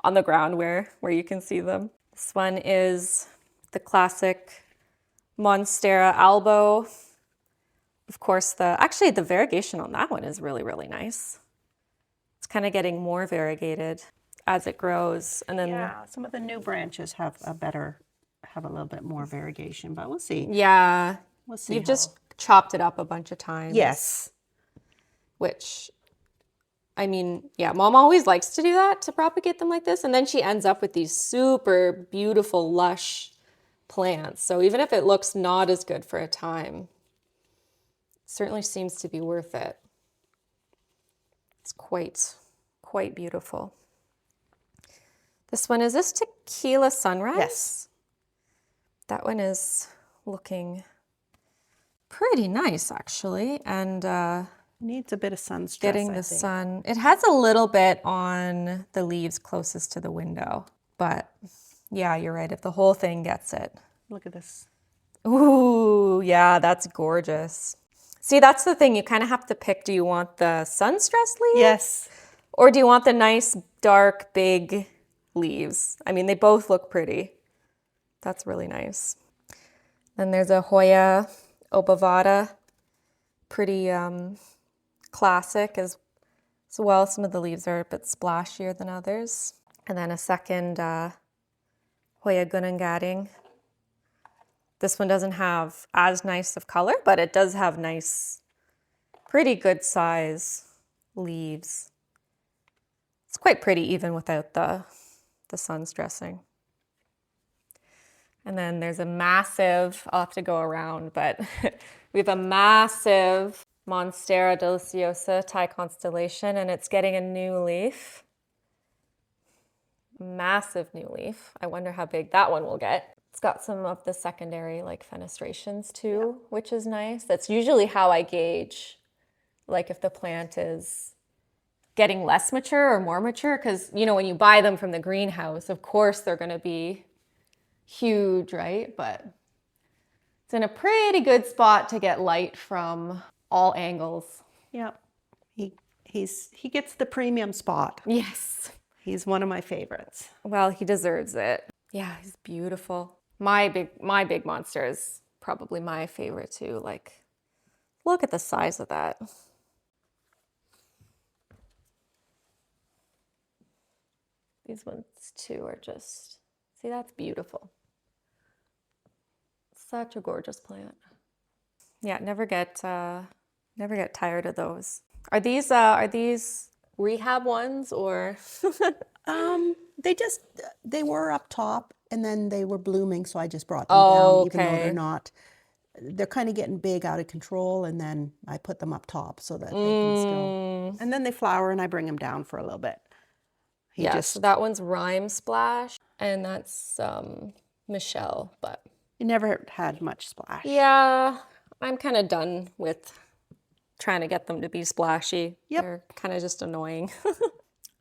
on the ground where you can see them. This one is the classic Monstera albo. Of course, actually the variegation on that one is really, really nice. It's kind of getting more variegated as it grows. And then Yeah, some of the new branches have a little bit more variegation, but we'll see. yeah, We'll see. you've just chopped it up a bunch of times. Yes. Which, I mean, yeah, Mom always likes to do that, to propagate them like this. And then she ends up with these super beautiful, lush plants. So even if it looks not as good for a time, it certainly seems to be worth it. It's quite beautiful. This one, is this Tequila Sunrise? Yes. That one is looking pretty nice, actually. And Needs a bit of sun stress. getting the sun. It has a little bit on the leaves closest to the window. But yeah, you're right. If the whole thing gets it. Look at this. Ooh, yeah, that's gorgeous. See, that's the thing. You kind of have to pick. Do you want the sun-stressed leaves? Yes. Or do you want the nice, dark, big leaves? I mean, they both look pretty. That's really nice. Then there's a Hoya obovata. Pretty classic as well. Some of the leaves are a bit splashier than others. And then a second Hoya gunungating. This one doesn't have as nice of color, but it does have nice, pretty good size leaves. It's quite pretty even without the sun stressing. And then there's a massive, I'll have to go around, but we have a massive Monstera deliciosa Thai constellation, and it's getting a new leaf. Massive new leaf. I wonder how big that one will get. It's got some of the secondary like fenestrations too, which is nice. That's usually how I gauge like if the plant is getting less mature or more mature, because you know when you buy them from the greenhouse, of course they're going to be huge, right? But it's in a pretty good spot to get light from all angles. Yep. He gets the premium spot. Yes. He's one of my favorites. Well, he deserves it. Yeah, he's beautiful. My big monster is probably my favorite too. Like, look at the size of that. These ones too are just, see, that's beautiful. Such a gorgeous plant. Yeah, never get tired of those. Are these rehab ones or? They were up top and then they were blooming, so I just brought them down, even though they're kind of getting big out of control, and then I put them up top so that they can still, and then they flower and I bring them down for a little bit. So that one's Rhyme Splash, and that's Michelle, but he never had much splash. Yeah, I'm kind of done with trying to get them to be splashy. Yep. They're kind of just annoying.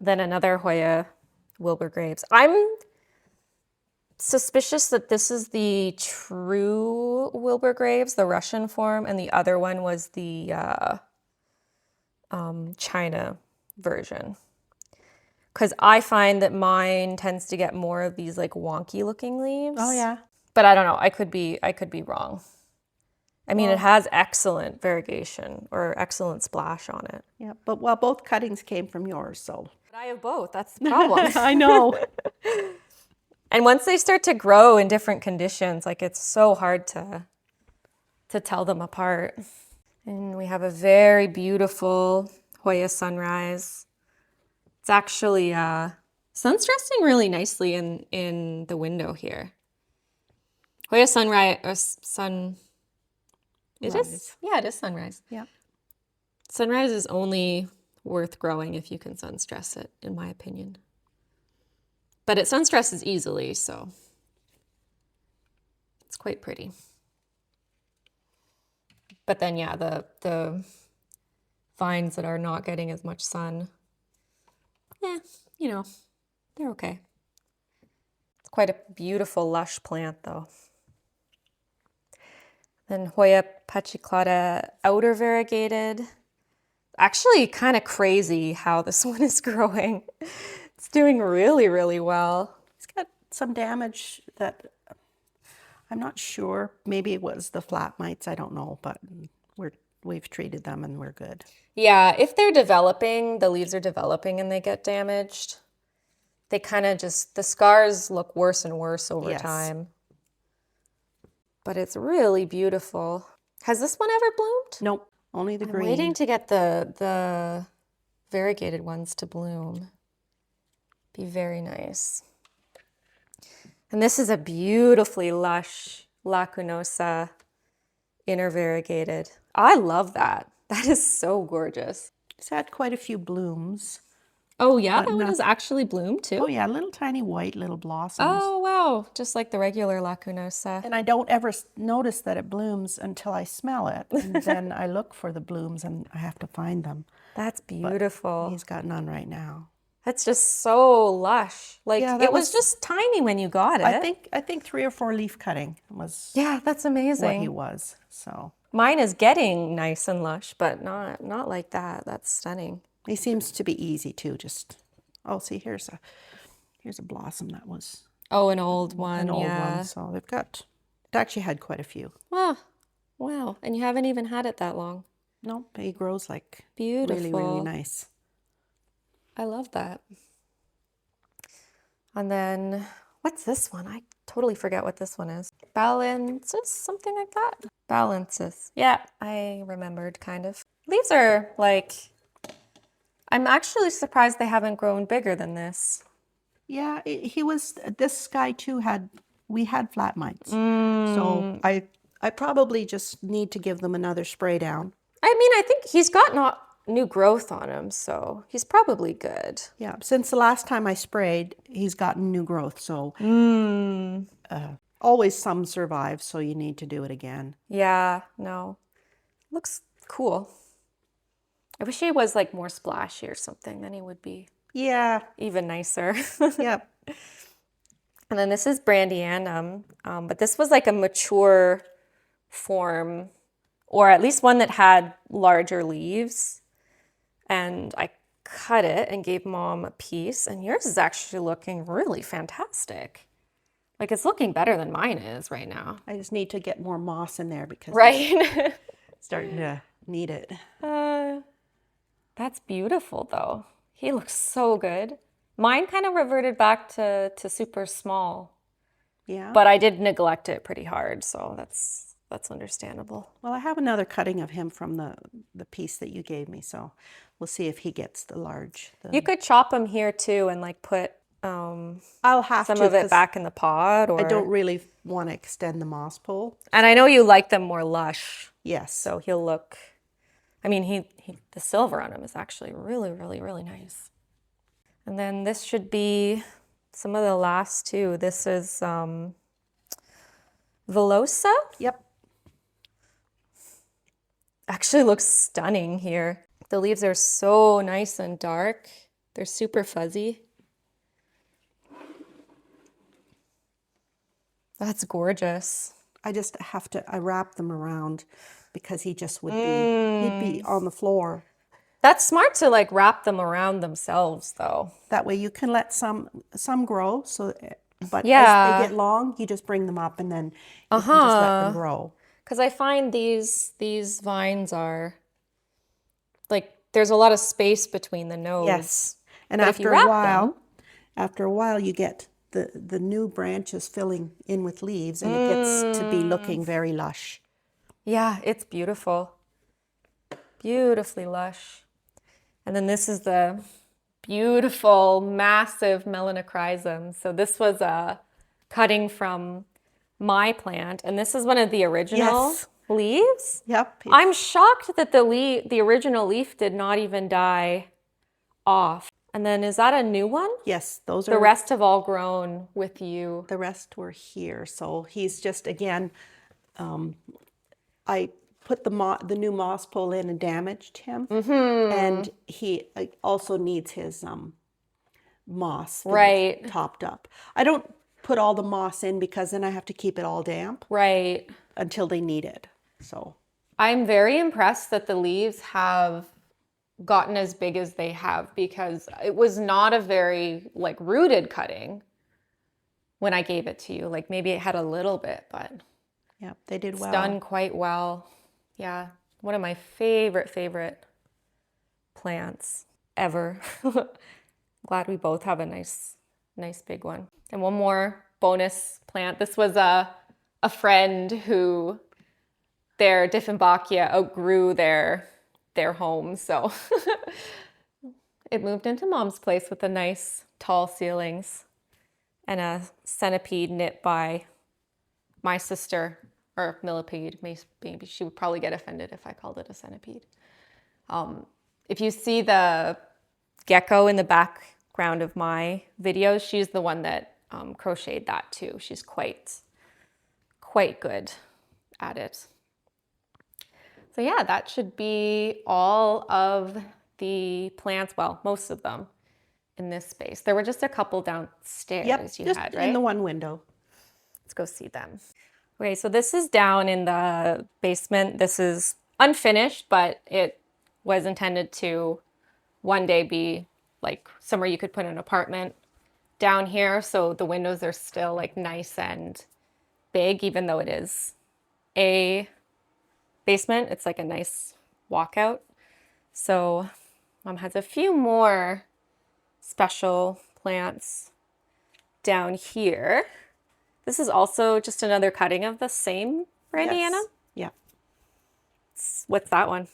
Then another Hoya Wilbur Graves. I'm suspicious that this is the true Wilbur Graves, the Russian form, and the other one was the China version. Because I find that mine tends to get more of these like wonky looking leaves. Oh yeah. But I don't know. I could be wrong. I mean, it has excellent variegation or excellent splash on it. Yeah, but well, both cuttings came from yours, so. But I have both. That's the problem. I know. And once they start to grow in different conditions, like it's so hard to tell them apart. And we have a very beautiful Hoya sunrise. It's actually sun's resting really nicely in the window here. Hoya sunrise or sun. It is. Yeah, it is sunrise. Yeah. Sunrise is only worth growing if you can sun stress it, in my opinion. But it sun stresses easily, so it's quite pretty. But then, yeah, the vines that are not getting as much sun, you know, they're okay. It's quite a beautiful, lush plant, though. Then Hoya pachiclata outer variegated. Actually, kind of crazy how this one is growing. It's doing really, really well. It's got some damage that I'm not sure. Maybe it was the flat mites. I don't know, but we've treated them and we're good. Yeah, if they're developing, the leaves are developing and they get damaged, they kind of just, the scars look worse and worse over time. But it's really beautiful. Has this one ever bloomed? Nope, only the green. I'm waiting to get the variegated ones to bloom. Be very nice. And this is a beautifully lush lacunosa inner variegated. I love that. That is so gorgeous. It's had quite a few blooms. Oh yeah, that one has actually bloomed too? Oh yeah, little tiny white little blossoms. Oh wow, just like the regular lacunosa. And I don't ever notice that it blooms until I smell it. And then I look for the blooms and I have to find them. That's beautiful. But he's got none right now. That's just so lush. Like yeah, it was just tiny when you got it. I think 3 or 4 leaf cutting was. Yeah, that's amazing. What he was. So mine is getting nice and lush, but not like that. That's stunning. He seems to be easy too. Just see, here's a blossom that was. Oh, an old one. An old one. So they've got. It actually had quite a few. Oh, wow! And you haven't even had it that long. No, but he grows like beautiful. Really, really nice. I love that. And then what's this one? I totally forget what this one is. Balances, something like that. Balances. Yeah, I remembered kind of. Leaves are like. I'm actually surprised they haven't grown bigger than this. Yeah, this guy too we had flat mites. So I probably just need to give them another spray down. I mean, I think he's got not new growth on him, so he's probably good. Yeah, since the last time I sprayed, he's gotten new growth, so always some survive, so you need to do it again. Yeah, no. Looks cool. I wish he was like more splashy or something, then he would be even nicer. Yep. And then this is Brandianum, but this was like a mature form, or at least one that had larger leaves. And I cut it and gave Mom a piece, and yours is actually looking really fantastic. Like it's looking better than mine is right now. I just need to get more moss in there because it's starting to need it. That's beautiful though. He looks so good. Mine kind of reverted back to super small. Yeah. But I did neglect it pretty hard, so that's understandable. Well, I have another cutting of him from the piece that you gave me, so we'll see if he gets the large. You could chop him here too and like put I'll have some of it back in the pot. Or I don't really want to extend the moss pole. And I know you like them more lush. Yes. So he'll look, I mean, the silver on him is actually really, really, really nice. And then this should be some of the last two. This is Velosa. Yep. Actually looks stunning here. The leaves are so nice and dark. They're super fuzzy. That's gorgeous. I just have to, I wrap them around because he just would be, he'd be on the floor. That's smart to like wrap them around themselves though. That way you can let some grow, so, but as Yeah. they get long, you just bring them up and then you can just let them grow. Because I find these vines are like there's a lot of space between the nodes. Yes. And But if you after a wrap while, them, you get the new branches filling in with leaves, and it gets to be looking very lush. yeah, it's beautiful. Beautifully lush. And then this is the beautiful, massive melanochrysum. So this was a cutting from my plant, and this is one of the original Yes. leaves. Yep. I'm shocked that the original leaf did not even die off. And then is that a new one? Yes, those The are, rest have all grown with you. the rest were here. So he's just, again, I put the new moss pole in and damaged him. And he also needs his moss filled, Right. topped up. I don't put all the moss in because then I have to keep it all damp Right. until they need it. So I'm very impressed that the leaves have gotten as big as they have, because it was not a very like rooted cutting when I gave it to you. Like maybe it had a little bit, but yeah, they did it's well. done quite well. Yeah, one of my favorite plants ever. Glad we both have a nice big one. And one more bonus plant. This was a friend who their Dieffenbachia outgrew their home, so it moved into Mom's place with the nice tall ceilings and a centipede knit by my sister, or millipede. Maybe she would probably get offended if I called it a centipede. If you see the gecko in the background of my videos, she's the one that crocheted that too. She's quite good at it. So yeah, that should be all of the plants, well, most of them in this space. There were just a couple downstairs you just had, right? in the one window. Let's go see them. Okay, so this is down in the basement. This is unfinished, but it was intended to one day be like somewhere you could put an apartment down here. So the windows are still like nice and big, even though it is a basement. It's like a nice walkout. So Mom has a few more special plants down here. This is also just another cutting of the same Randiana. Yes. What's that one?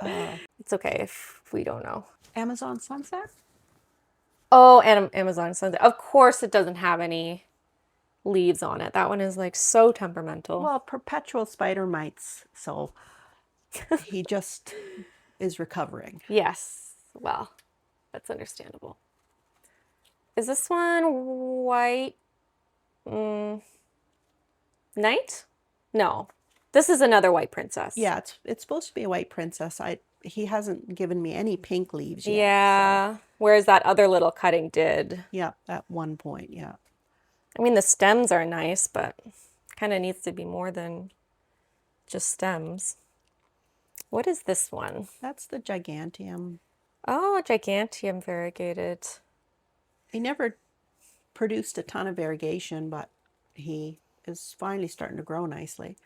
Yeah. It's okay if we don't know. Amazon Sunset? Oh, and Amazon Sunset. Of course it doesn't have any leaves on it. That one is like so temperamental. Well, perpetual spider mites, so he just is recovering. Yes. Well, that's understandable. Is this one white knight? No. This is another white princess. Yeah, it's supposed to be a white princess. He hasn't given me any pink leaves yet. Yeah. So. Whereas that other little cutting did. Yeah, at one point, yeah. I mean, the stems are nice, but kind of needs to be more than just stems. What is this one? That's the gigantium. Oh, gigantium variegated. He never produced a ton of variegation, but he is finally starting to grow nicely.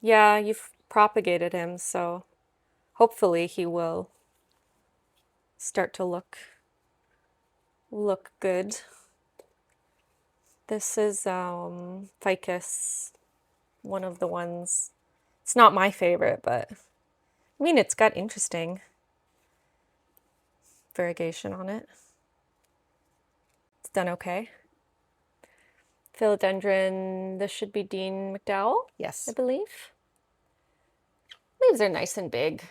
Yeah, you've propagated him, so hopefully he will start to look good. This is ficus, one of the ones. It's not my favorite, but I mean, it's got interesting variegation on it. It's done okay. Philodendron, this should be Dean McDowell, Yes. I believe. Leaves are nice and big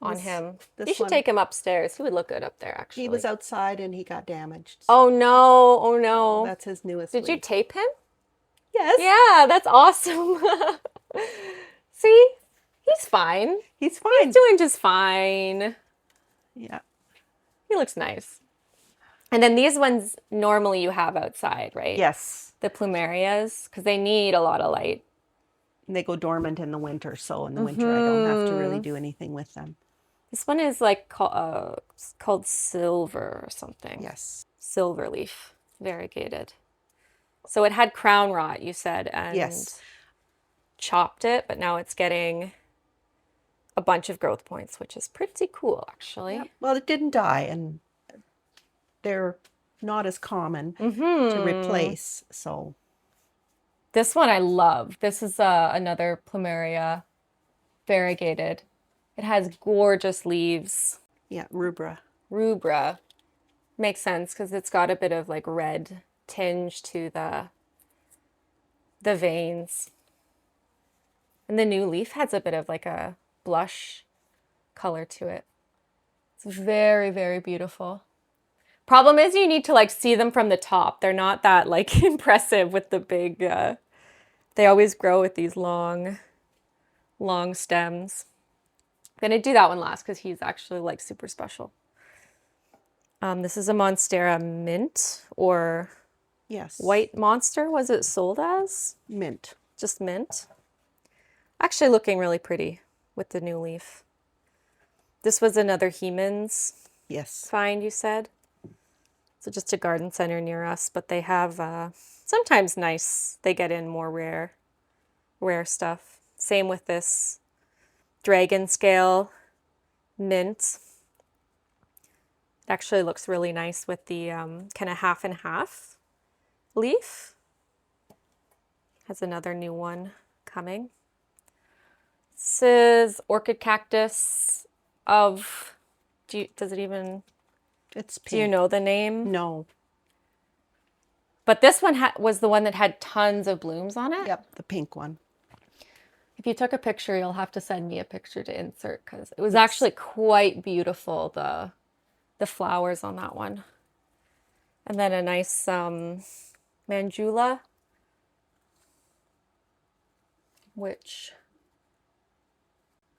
on him. You should take him upstairs. He would look good up there, actually. He was outside and he got damaged. Oh no, oh no. That's his newest Did leaf. you tape him? Yes. Yeah, that's awesome. See, he's fine. He's fine. He's doing just fine. Yeah. He looks nice. And then these ones normally you have outside, right? Yes. The plumerias, because they need a lot of light. And they go dormant in the winter, so in the winter I don't have to really do anything with them. This one is like called silver or something. Yes. Silver leaf, variegated. So it had crown rot, you said, and Yes. chopped it, but now it's getting a bunch of growth points, which is pretty cool, actually. Yep. Well, it didn't die, and they're not as common to replace, so. This one I love. This is another plumeria, variegated. It has gorgeous leaves. Yeah, rubra. Rubra. Makes sense because it's got a bit of like red tinge to the veins. And the new leaf has a bit of like a blush color to it. It's very, very beautiful. Problem is you need to like see them from the top. They're not that like impressive with the big, they always grow with these long stems. I'm gonna do that one last because he's actually like super special. This is a Monstera mint or Yes. white monster. Was it sold as? Mint. Just mint. Actually looking really pretty with the new leaf. This was another Hemans Yes. find, you said? So just a garden center near us, but they have sometimes nice, they get in more rare stuff. Same with this dragon scale mint. It actually looks really nice with the kind of half and half leaf. Has another new one coming. This is orchid cactus of, does it even, It's pink. do you know the name? No. But this one was the one that had tons of blooms on it. Yep, the pink one. If you took a picture, you'll have to send me a picture to insert because it was actually quite beautiful, the flowers on that one. And then a nice Manjula, which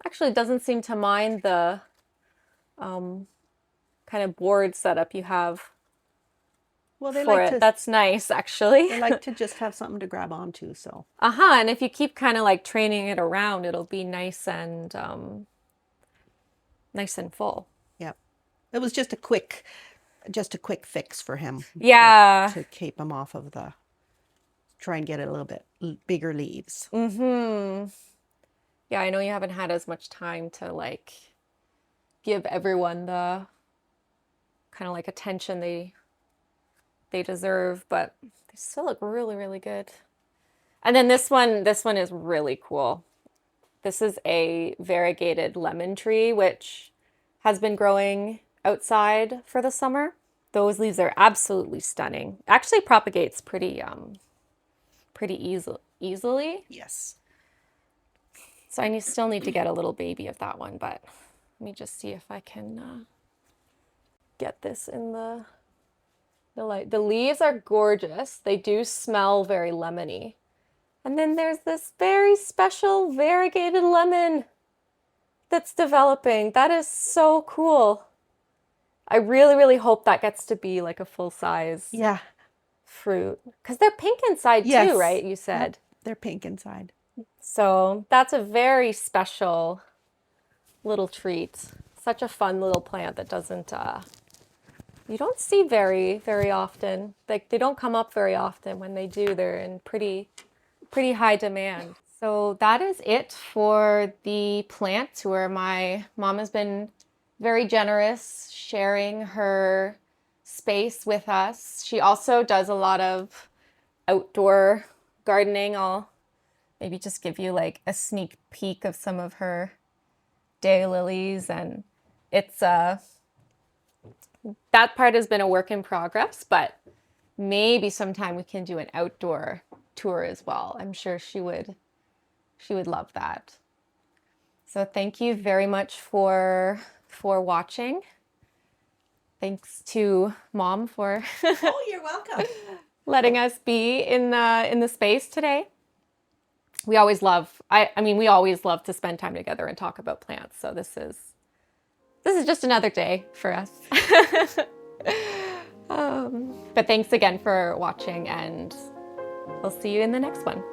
actually doesn't seem to mind the kind of board setup you have Well, they for like it. to. That's nice, actually. They like to just have something to grab onto. So. And if you keep kind of like training it around, it'll be nice and full. Yep. It was just a quick fix for him. Yeah. To keep him off of try and get a little bit bigger leaves. Yeah, I know you haven't had as much time to like give everyone the kind of like attention they deserve, but they still look really, really good. And then this one is really cool. This is a variegated lemon tree, which has been growing outside for the summer. Those leaves are absolutely stunning. Actually propagates pretty easily. Yes. So I still need to get a little baby of that one, but let me just see if I can get this in the light. The leaves are gorgeous. They do smell very lemony. And then there's this very special variegated lemon that's developing. That is so cool. I really, really hope that gets to be like a full-size fruit. Because they're pink inside too, right? You said. Yep. They're pink inside. So that's a very special little treat. Such a fun little plant that doesn't, you don't see very, very often. Like they don't come up very often. When they do, they're in pretty high demand. So that is it for the plant tour. My mom has been very generous sharing her space with us. She also does a lot of outdoor gardening. I'll maybe just give you like a sneak peek of some of her daylilies, and it's that part has been a work in progress, but maybe sometime we can do an outdoor tour as well. I'm sure she would love that. So thank you very much for watching. Thanks to Mom for Oh, you're welcome. letting us be in the space today. We always love we always love to spend time together and talk about plants. So this is just another day for us. But thanks again for watching, and we'll see you in the next one.